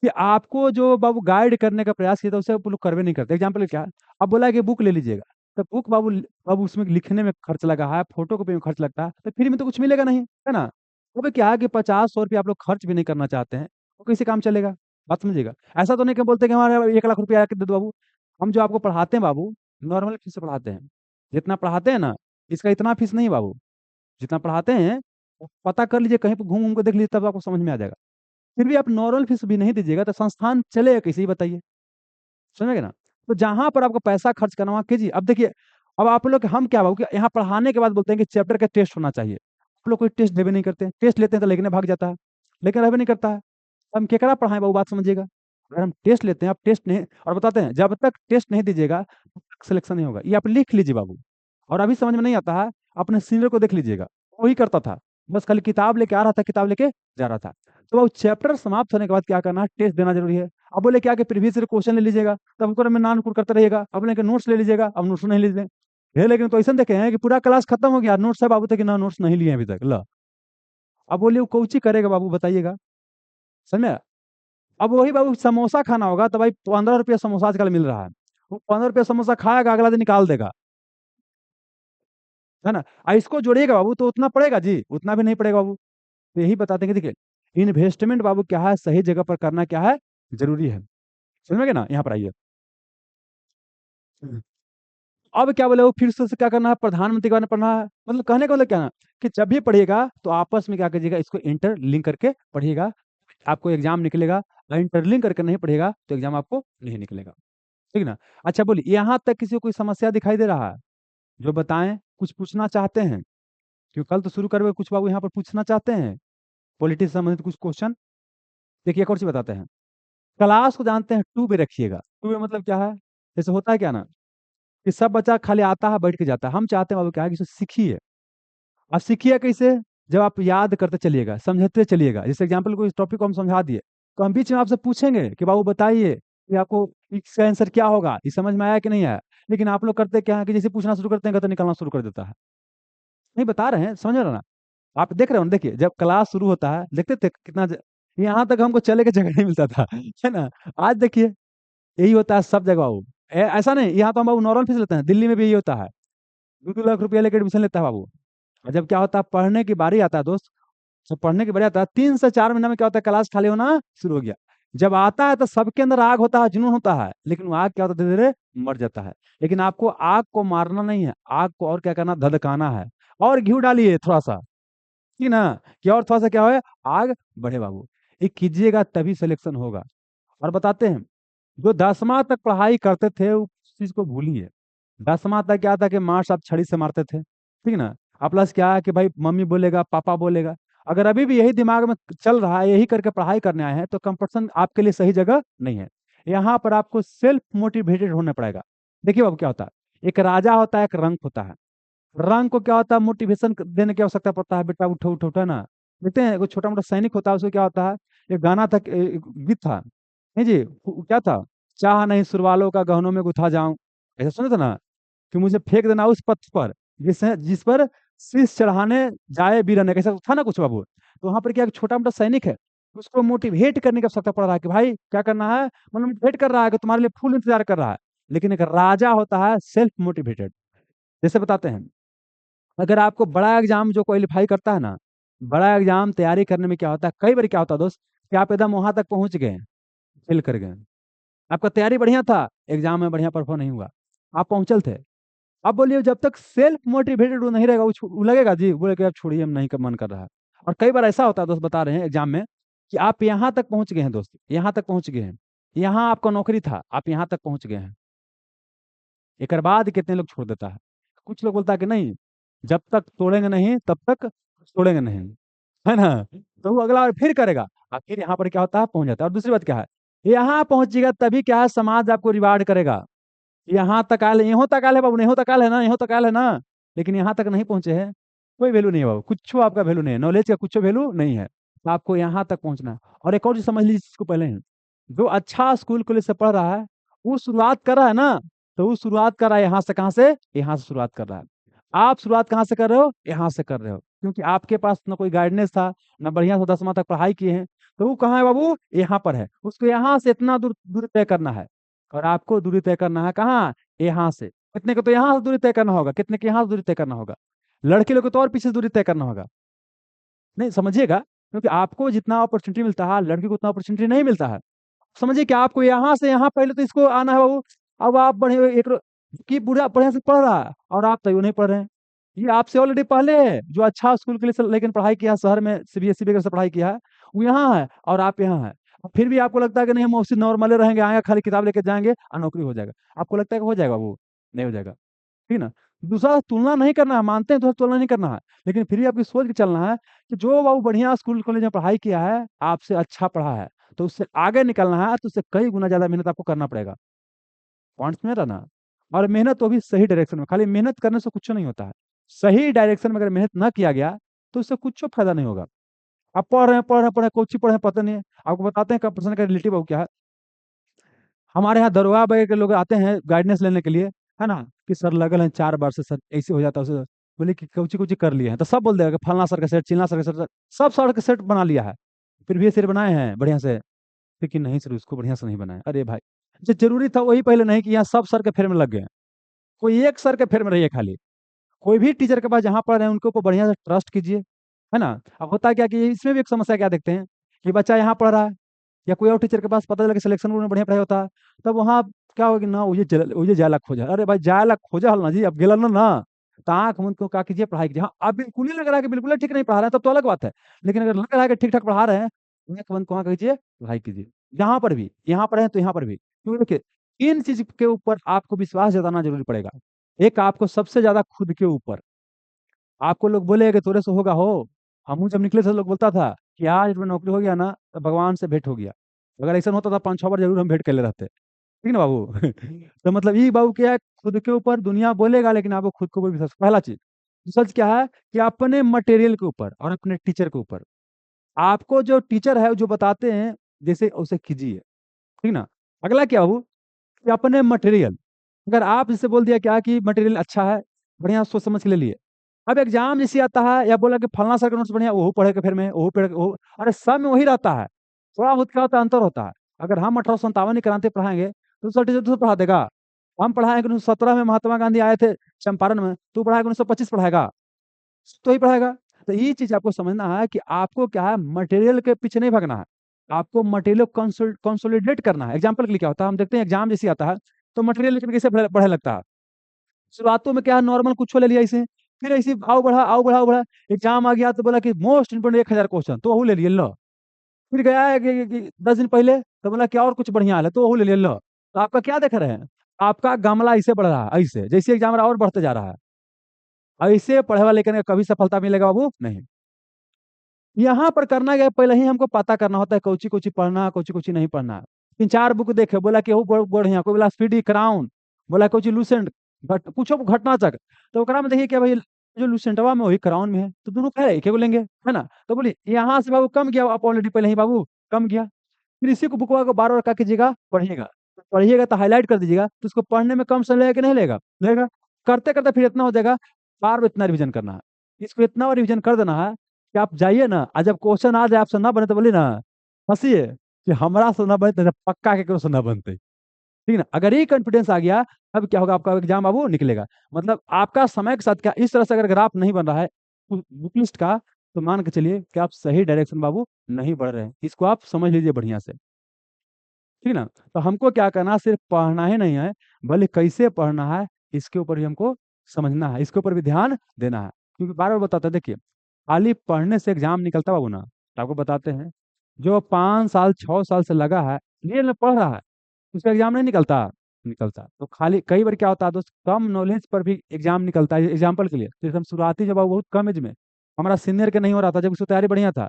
S1: कि आपको जो बाबू गाइड करने का प्रयास किया था उसे आप लोग करवे नहीं करते। एग्जाम्पल क्या है, अब बोला है कि बुक ले लीजिएगा, तो बुक बाबू बाबू उसमें लिखने में खर्च लगा है, फोटो कॉपी में खर्च लगता है, तो फ्री में तो कुछ मिलेगा नहीं, है ना। अब क्या है कि 50-100 रुपया आप लोग खर्च भी नहीं करना चाहते हैं, तो कैसे काम चलेगा। बात समझिएगा। ऐसा तो नहीं कि बोलते कि हमारे 1 लाख रुपया आके दे दो बाबू। हम जो आपको पढ़ाते हैं बाबू, नॉर्मल फीस से पढ़ाते हैं। जितना पढ़ाते हैं ना, इसका इतना फीस नहीं बाबू। जितना पढ़ाते हैं वो पता कर लीजिए, कहीं पर घूम घूम के देख लीजिए, तब आपको समझ में आ जाएगा। फिर भी आप नॉर्मल फीस भी नहीं दीजिएगा तो संस्थान चलेगा कैसे, ही बताइए। समझ गए ना। तो जहां पर आपको पैसा खर्च करना, वहां कीजिए। अब देखिए, अब आप लोग हम क्या बाबू कि यहाँ पढ़ाने के बाद बोलते हैं कि चैप्टर का टेस्ट होना चाहिए। आप लोग कोई टेस्ट देवे नहीं करते हैं, टेस्ट लेते हैं तो लेखने भाग जाता है, लेकिन रहवे नहीं करता है। हम केकरा पढ़ाएं बाबू, बात समझिएगा। अगर हम टेस्ट लेते हैं, आप टेस्ट नहीं, और बताते हैं जब तक टेस्ट नहीं दीजिएगा तब तक सिलेक्शन नहीं होगा, ये आप लिख लीजिए बाबू। और अभी समझ में नहीं आता है, अपने सीनियर को देख लीजिएगा, वही करता था, बस खाली किताब लेके आ रहा था, किताब लेके जा रहा था। तो वो चैप्टर समाप्त होने के बाद क्या करना है, टेस्ट देना जरूरी है। अब बोले क्या कि प्रीवियस ईयर क्वेश्चन ले लीजिएगा, तब हमको में नान कुट करते रहिएगा। अब बोले कि नोट्स ले लीजिएगा, अब नोट्स नहीं लीजिए। ये लेकिन तो ऐसा देखे हैं कि पूरा क्लास खत्म हो गया, नोट्स है बाबू तक ना, नोट्स नहीं लिए अभी तक ला। अब बोलिए वो कोची करेगा बाबू, बताइएगा। समझे। अब वही बाबू समोसा खाना होगा तो भाई 15 रुपया समोसा आजकल मिल रहा है, वो 15 रुपया समोसा खाएगा, अगला दिन निकाल देगा, है ना। इसको जोड़िएगा बाबू तो उतना पड़ेगा जी, उतना भी नहीं पड़ेगा बाबू। तो यही बताते हैं कि देखिए, इन्वेस्टमेंट बाबू क्या है, सही जगह पर करना क्या है, जरूरी है। समझ में गए ना, यहाँ पर आइए। अब क्या बोले, वो फिर से क्या करना है, प्रधानमंत्री के बारे में पढ़ना है। मतलब कहने का मतलब क्या है ना, कि जब भी पढ़िएगा तो आपस में क्या कीजिएगा, इसको इंटरलिंक करके पढ़िएगा, आपको एग्जाम निकलेगा। और इंटरलिंक करके नहीं पढ़िएगा तो एग्जाम आपको नहीं निकलेगा। ठीक ना। अच्छा बोलिए, यहाँ तक किसी को कोई समस्या दिखाई दे रहा है, जो बताएं, कुछ पूछना चाहते हैं। क्योंकि कल तो शुरू करवे, कुछ बाबू यहाँ पर पूछना चाहते हैं पॉलिटिक्स से संबंधित कुछ क्वेश्चन। देखिए एक और चीज बताते हैं, क्लास को जानते हैं, टू पे रखिएगा। टू पे मतलब क्या है, जैसे होता है क्या ना, कि सब बच्चा खाली आता है बैठ के जाता है। हम चाहते हैं बाबू क्या है कि इसे सीखिए। अब सीखिए कैसे, जब आप याद करते चलिएगा, समझते चलिएगा। जैसे एग्जाम्पल को, इस टॉपिक को हम समझा दिए, तो हम बीच में आपसे पूछेंगे कि बाबू बताइए कि आपको इसका आंसर क्या होगा, ये समझ में आया कि नहीं आया। लेकिन आप लोग करते क्या है कि जैसे पूछना शुरू करते हैं तो निकलना शुरू कर देता है। नहीं बता रहे हैं, समझ रहे हो ना। आप देख रहे हो ना, देखिए जब क्लास शुरू होता है देखते थे कितना यहाँ तक हमको चले के जगह नहीं मिलता था, है ना। आज देखिए, यही होता है सब जगह बाबू। ऐसा नहीं, यहाँ तो हम बाबू नॉर्मल फीस लेते हैं, दिल्ली में भी यही होता है। 2-2 लाख रुपया लेकर एडमिशन लेता है बाबू। और जब क्या होता है, पढ़ने की बारी आता है दोस्त, जब पढ़ने की बारी आता है, 3 से 4 महीने में क्या होता है, क्लास खाली होना शुरू हो गया। जब आता है तो सबके अंदर आग होता है, जुनून होता है, लेकिन वो आग क्या होता है, धीरे धीरे मर जाता है। लेकिन आपको आग को मारना नहीं है, आग को और क्या करना, धधकाना है। और घी डालिए थोड़ा सा, ठीक ना, कि और थोड़ा सा क्या हो, आग बढ़े बाबू। ये कीजिएगा तभी सिलेक्शन होगा। और बताते हैं, जो 10वां तक पढ़ाई करते थे उस चीज को भूलिए। 10वां तक क्या था कि मार साहब छड़ी से मारते थे, ठीक ना। अब प्लस क्या है कि भाई मम्मी बोलेगा, पापा बोलेगा। अगर अभी भी यही दिमाग में चल रहा है, यही करके पढ़ाई करने आए हैं, तो कंपटीशन आपके लिए सही जगह नहीं है। यहाँ पर आपको सेल्फ मोटिवेटेड होना पड़ेगा। देखिए बाबू क्या होता है, एक राजा होता है, एक रंक होता है। रंग को क्या होता है, मोटिवेशन देने की आवश्यकता पड़ता है, बेटा उठो उठो उठो, है ना। देखते हैं कोई छोटा मोटा सैनिक होता है, उसको क्या होता है, एक गाना था, एक गीत था, नहीं जी, क्या था, चाह नहीं सुरवालों का गहनों में गुथा जाऊं, ऐसा सुने थे ना, कि मुझे फेंक देना उस पथ पर जिस पर शीश चढ़ाने जाए वीरन, कैसा था ना कुछ बाबू। तो वहां पर क्या, एक छोटा मोटा सैनिक है, उसको मोटिवेट करने की आवश्यकता पड़ रहा है कि भाई क्या करना है, मतलब मोटिवेट कर रहा है कि तुम्हारे लिए फुल इंतजार कर रहा है। लेकिन एक राजा होता है सेल्फ मोटिवेटेड। जैसे बताते हैं, अगर आपको बड़ा एग्जाम जो क्वालिफाई करता है ना, बड़ा एग्जाम तैयारी करने में क्या होता है, कई बार क्या होता है दोस्त, कि आप एकदम वहां तक पहुंच गए, फेल कर गए। आपका तैयारी बढ़िया था, एग्जाम में बढ़िया परफॉर्म नहीं हुआ, आप पहुंचल थे। अब बोलिए, जब तक सेल्फ मोटिवेटेड वो नहीं रहेगा, वो लगेगा जी, बोले कि अब छोड़िए, हम नहीं का मन कर रहा है। और कई बार ऐसा होता है दोस्त, बता रहे हैं एग्जाम में, कि आप यहाँ तक पहुंच गए हैं दोस्त, यहाँ तक पहुंच गए हैं, यहाँ आपका नौकरी था, आप यहाँ तक पहुंच गए हैं, एक बाद कितने लोग छोड़ देता है। कुछ लोग बोलता है कि नहीं, जब तक तोड़ेंगे नहीं तब तक छोड़ेंगे नहीं। है ना? तो वो अगला बार फिर करेगा, और फिर यहाँ पर क्या होता है, पहुंच जाता है। और दूसरी बात क्या है, यहाँ पहुंचेगा तभी क्या है, समाज आपको रिवार्ड करेगा। यहाँ तक आल, यहाँ तक आल है बाबू, यहाँ तक आल है ना, यहाँ तक आल है ना, लेकिन यहाँ तक नहीं पहुंचे हैं, कोई वैल्यू नहीं है बाबू, कुछ आपका वैल्यू नहीं है, नॉलेज का कुछ वैल्यू नहीं है। तो आपको यहाँ तक पहुंचना है। और एक और चीज समझ लीजिए इसको पहले ही, जो अच्छा स्कूल कॉलेज से पढ़ रहा है, वो शुरुआत कर रहा है ना, तो वो शुरुआत कर रहा है यहाँ से, कहाँ से, यहाँ से शुरुआत कर रहा है। आप शुरुआत कहाँ से कर रहे हो, यहाँ से कर रहे हो, क्योंकि आपके पास ना कोई गाइडेंस था, ना बढ़िया से 10वां तक पढ़ाई किए हैं। तो वो कहाँ है बाबू, यहाँ पर है, उसको यहाँ से इतना दूर दूरी तय करना है। और आपको दूरी तय करना है कहाँ, यहाँ से। कितने को तो यहाँ से दूरी तय करना होगा, कितने के यहाँ से दूरी तय करना होगा, लड़के लोग को तो और पीछे से दूरी तय करना होगा। नहीं समझिएगा, क्योंकि आपको जितना अपॉर्चुनिटी मिलता है, लड़के को उतना अपॉर्चुनिटी नहीं मिलता है। समझिए कि आपको यहाँ से यहाँ पहले तो इसको आना है बाबू। अब आप बढ़े कि बुढ़ा बढ़िया से पढ़ रहा है, और आप तो नहीं पढ़ रहे हैं। ये आपसे ऑलरेडी पहले है, जो अच्छा स्कूल के लिए लेकिन पढ़ाई किया शहर में, सीबीएसई वगैरह से पढ़ाई किया है, वो यहाँ है और आप यहाँ है। और फिर भी आपको लगता है कि नहीं, हम उसी नॉर्मल रहेंगे, आएंगे खाली किताब लेके जाएंगे और नौकरी हो जाएगा। आपको लगता है कि हो जाएगा, वो नहीं हो जाएगा। ठीक है ना? दूसरा तुलना नहीं करना है, मानते हैं, दूसरा तुलना नहीं करना है, लेकिन फिर भी आपकी सोच के चलना है कि जो बाबू बढ़िया स्कूल कॉलेज में पढ़ाई किया है, आपसे अच्छा पढ़ा है, तो उससे आगे निकलना है, तो उससे कई गुना ज्यादा मेहनत आपको करना पड़ेगा। पॉइंट्स में रहना। और मेहनत वो भी सही डायरेक्शन में, खाली मेहनत करने से कुछ नहीं होता है। सही डायरेक्शन में अगर मेहनत ना किया गया, तो उससे कुछ फायदा नहीं होगा। आप पढ़ रहे हैं, पढ़ रहे हैं, पढ़ रहे हैं, कुछ पढ़े हैं, पता नहीं है। आपको बताते हैं पर्सन का रिलेटिव क्या है। हमारे यहाँ दरोगा वगैरह के लोग आते हैं गाइडेंस लेने के लिए, है ना, कि सर लगल है 4 बार से, सर ऐसे हो जाता है उसे। बोले कि कुछ कुछ कर लिए हैं, तो सब बोल देगा कि फलना सर का सेट, चिलना सर का सेट, सब सर का सेट बना लिया है, फिर भी ये सिर बनाए हैं बढ़िया से। लेकिन नहीं सर, उसको बढ़िया से नहीं बनाया। अरे भाई, जो जरूरी था वही पहले नहीं किया, सब सर के फेर में लग गए। कोई एक सर के फेर में रहिए खाली। कोई भी टीचर के पास जहाँ पढ़ रहे हैं, उनके ऊपर बढ़िया से ट्रस्ट कीजिए, है ना। अब होता क्या कि इसमें भी एक समस्या क्या देखते हैं, कि बच्चा यहाँ पढ़ रहा है, या कोई और टीचर के पास पता चला कि सिलेक्शन में बढ़िया पढ़ाई होता है, तब वहाँ क्या होगी ना, वो ये जायला खोजा, अरे भाई जायला खोजा हल ना जी, अब गेलन ना, तो आंख मूंद को क्या कीजिए, पढ़ाई कीजिए। हाँ, अब बिल्कुल ही लग रहा है कि बिल्कुल ही ठीक नहीं पढ़ा रहे हैं, तब तो अलग बात है। लेकिन अगर लग रहा है कि ठीक ठाक पढ़ा रहे हैं, आंख बंद को, हाँ कीजिए, पढ़ाई कीजिए। यहाँ पर भी, यहाँ पर है तो यहाँ पर भी, क्योंकि देखिए, इन चीज के ऊपर आपको विश्वास जताना जरूरी पड़ेगा। एक आपको सबसे ज्यादा खुद के ऊपर। आपको लोग बोले कि तोरे से होगा हो, हम जब निकले थे लोग बोलता था कि आज तुम्हें नौकरी हो गया ना, तो भगवान से भेंट हो गया। अगर ऐसा होता था 5-6 बार जरूर हम भेंट कर ले रहते, ठीक ना बाबू। तो मतलब ये बाबू क्या है, खुद के ऊपर दुनिया बोलेगा, लेकिन आपको खुद को भी विश्वास, पहला चीज। सच क्या है कि अपने मटेरियल के ऊपर और अपने टीचर के ऊपर, आपको जो टीचर है जो बताते हैं, जैसे उसे कीजिए, ठीक ना। अगला क्या हो, कि अपने मटेरियल, अगर आप जिससे बोल दिया क्या कि मटेरियल अच्छा है, बढ़िया सोच समझ के ले लिए, अब एग्जाम जैसे आता है, या बोला कि फलना सर का नोट्स बढ़िया, वो पढ़े के फिर में वो पढ़े वो, अरे सब में वही रहता है। थोड़ा बहुत क्या होता है, अंतर होता है। अगर हम 1857 की क्रांति पढ़ाएंगे, तो दूसरा टीचर दूसरा पढ़ा देगा। हम पढ़ाएंगे 1917 में महात्मा गांधी आए थे चंपारण में, तू पढ़ाएगा 1925 पढ़ाएगा, तो ही पढ़ाएगा। तो ये चीज आपको समझना है कि आपको क्या है, मटेरियल के पीछे नहीं भागना है, आपको मटेरियल कंसोलिडेट करना है। एग्जाम्पल के लिए क्या होता है, हम देखते हैं एग्जाम जैसे आता है, तो मटेरियल लेकिन कैसे पढ़ने लगता है। शुरुआतों में क्या है, नॉर्मल कुछ ले लिया इसे, फिर ऐसे आओ बढ़ा, आओ बढ़ा, आओ बढ़ा, एग्जाम आ गया तो बोला कि मोस्ट इंपोर्टेंट 1000 क्वेश्चन, तो वो ले लिए लो। फिर गया है कि 10 दिन पहले, तो बोला कि और कुछ बढ़िया हाल है, तो वो ले लिए लो। तो आपका क्या देख रहे हैं, आपका गमला ऐसे बढ़ रहा है, ऐसे जैसे एग्जाम रहा और बढ़ते जा रहा है। ऐसे पढ़े वाले लेकिन कभी सफलता मिलेगा बाबू नहीं। यहाँ पर करना क्या है, पहले ही हमको पता करना होता है कोची कोची पढ़ना, कोची कोची नहीं पढ़ना। 3-4 बुक देखे, बोला कि वो बढ़िया, कोई बोला स्पीडी क्राउन, बोला कोची लूसेंट, कुछ घटना चक। तो ओकरा में देखिए क्या भाई, जो लूसेंटवा में वही क्राउन में है, तो दोनों कह रहे क्या लेंगे, है ना। तो बोलिए यहाँ से बाबू कम गया, आप ऑलरेडी पहले ही बाबू कम गया। फिर इसी को बुकवा को बार बार क्या कीजिएगा, पढ़िएगा। पढ़िएगा तो हाईलाइट कर दीजिएगा, तो उसको पढ़ने में कम समय लगेगा कि नहीं लेगा, लेगा। करते करते फिर इतना हो जाएगा, बार बार इतना रिविजन करना है, इसको इतना और रिविजन कर देना है कि आप जाइए ना, आज जब क्वेश्चन आ जाए आपसे ना बने, तो बोलिए ना, हंसिए कि हमारा से ना बने तो पक्का के क्वेश्चन ना बनते। ठीक ना, अगर ये कॉन्फिडेंस आ गया, अब क्या होगा, आपका एग्जाम बाबू निकलेगा। मतलब आपका समय के साथ क्या इस तरह से अगर ग्राफ नहीं बन रहा है बुक लिस्ट का, तो मान के चलिए कि आप सही डायरेक्शन बाबू नहीं बढ़ रहे हैं, इसको आप समझ लीजिए बढ़िया से। ठीक ना। तो हमको क्या करना है, सिर्फ पढ़ना ही नहीं है, बल्कि कैसे पढ़ना है, इसके ऊपर भी हमको समझना है, इसके ऊपर भी ध्यान देना है। क्योंकि बार बार बताते हैं, देखिए, खाली पढ़ने से एग्जाम निकलता बाबू ना, तो आपको बताते हैं, जो 5 साल 6 साल से लगा है, रियल में पढ़ रहा है, उसका एग्जाम नहीं निकलता, निकलता। तो खाली कई बार क्या होता है दोस्त, कम नॉलेज पर भी एग्जाम निकलता है। एग्जाम्पल के लिए, जैसे हम शुरुआती जब बहुत कम एज में हमारा सीनियर के नहीं हो रहा था, जब उसकी तैयारी बढ़िया था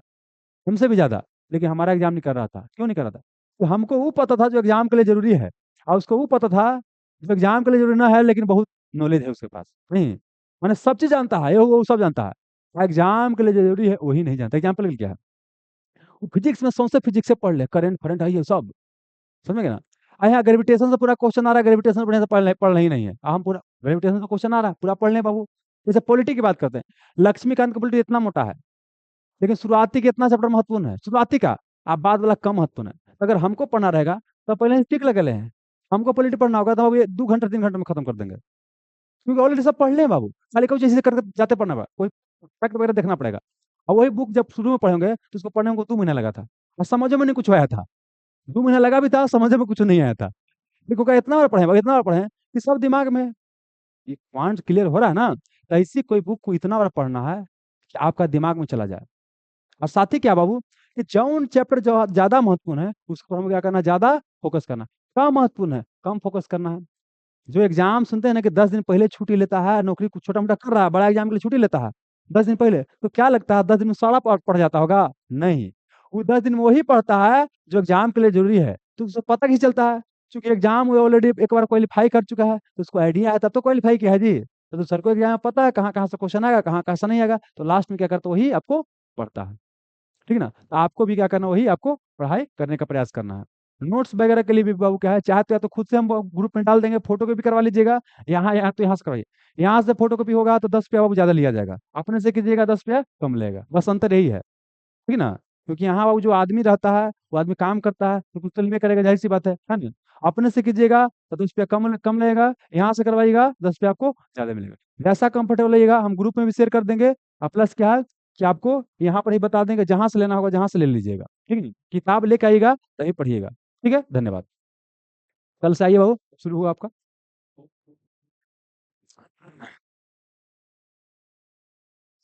S1: हमसे भी ज्यादा, लेकिन हमारा एग्जाम नहीं कर रहा था। क्यों नहीं कर रहा था? तो हमको वो पता था जो एग्जाम के लिए जरूरी है, और उसको वो पता था जो एग्जाम के लिए जरूरी ना है लेकिन बहुत नॉलेज है उसके पास। नहीं, मैंने सब चीज जानता है, वो सब जानता है, एग्जाम के लिए जो जरूरी है वही नहीं जानता। एग्जाम्पल क्या है, वो फिजिक्स में सौंसे फिजिक्स से पढ़ ले, करंट फरंट है ये सब, समझ गए ना? यहाँ ग्रेविटेशन से पूरा क्वेश्चन आ रहा है, ग्रेविटेशन बढ़िया से पढ़ ही नहीं है, हम पूरा ग्रेविटेशन से क्वेश्चन आ रहा है पूरा पढ़ लें बाबू। जैसे पॉलिटी की बात करते हैं, लक्ष्मीकांत का पॉलिटी इतना मोटा है, लेकिन शुरुआती के इतना चैप्टर महत्वपूर्ण है, शुरुआती का, आप बाद वाला कम महत्वपूर्ण है। अगर हमको पढ़ना रहेगा तो पहले ही टिक लगे हैं, हमको पॉलिटी पढ़ना होगा तो ये 2 घंटे 3 घंटे में खत्म कर देंगे, क्योंकि ऑलरेडी सब पढ़ ले बाबू, खाली कोई चीज करके जाते पढ़ना पड़ा, कोई फैक्ट वगैरह देखना पड़ेगा। और वही बुक जब शुरू में पढ़ेंगे तो उसको पढ़ने में 2 महीना लगा था, और समझ में नहीं कुछ आया था, 2 महीना लगा भी था, समझ में कुछ नहीं आया था। देखो क्या, इतना बार पढ़े इतना बार पढ़े कि सब दिमाग में ये पॉइंट क्लियर हो रहा है ना। तो ऐसी कोई बुक को इतना बार पढ़ना है कि आपका दिमाग में चला जाए। और साथ ही क्या बाबू, कि जौन चैप्टर जो ज्यादा महत्वपूर्ण है उसको हमें क्या करना, ज्यादा फोकस करना। कम महत्वपूर्ण है कम फोकस करना है। जो एग्जाम सुनते हैं ना कि 10 दिन पहले छुट्टी लेता है, नौकरी कुछ छोटा मोटा कर रहा है, बड़ा एग्जाम के लिए छुट्टी लेता है 10 दिन पहले, तो क्या लगता है 10 दिन में सारा पढ़ जाता होगा? नहीं, वो 10 दिन में वही पढ़ता है जो एग्जाम के लिए जरूरी है, तो उसे पता ही चलता है। क्योंकि एग्जाम वो ऑलरेडी एक बार क्वालिफाई कर चुका है, तो उसको आइडिया है, तब तो क्वालिफाई किया है जी। तो सर को एग्जाम में पता है कहाँ कहाँ से क्वेश्चन आएगा, कहाँ कहाँ से नहीं आएगा, तो लास्ट में क्या करता है वही आपको पढ़ता है। ठीक ना? तो आपको भी क्या करना, वही आपको पढ़ाई करने का प्रयास करना है। नोट्स वगैरह के लिए भी बाबू क्या है, चाहे तो या तो खुद से हम ग्रुप में डाल देंगे, फोटो कॉपी करवा लीजिएगा, यहाँ यहाँ तो यहाँ से करवाइए। यहाँ से फोटो कॉपी होगा तो 10 रुपया बाबू ज्यादा लिया जाएगा, अपने से कीजिएगा 10 रुपया कम लेगा, बस अंतर यही है। ठीक ना? क्योंकि यहाँ बाबू जो आदमी रहता है वो आदमी काम करता है तो कुछ तो लेवे करेगा, जाहिर सी बात है ना? अपने से कीजिएगा तो 10 रुपया कम कम लगेगा, यहाँ से करवाइएगा 10 रुपया आपको ज्यादा मिलेगा। जैसा कंफर्टेबल लगेगा हम ग्रुप में भी शेयर कर देंगे। और प्लस क्या है कि आपको यहाँ पर ही बता देंगे, जहां से लेना होगा जहां से ले लीजिएगा। ठीक है, किताब लेके आइएगा तभी पढ़िएगा। ठीक है, धन्यवाद। कल से आइए बाबू, शुरू हुआ आपका।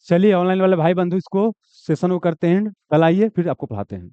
S1: चलिए ऑनलाइन वाले भाई बंधु, इसको सेशन को करते हैं, कल आइए फिर आपको पढ़ाते हैं।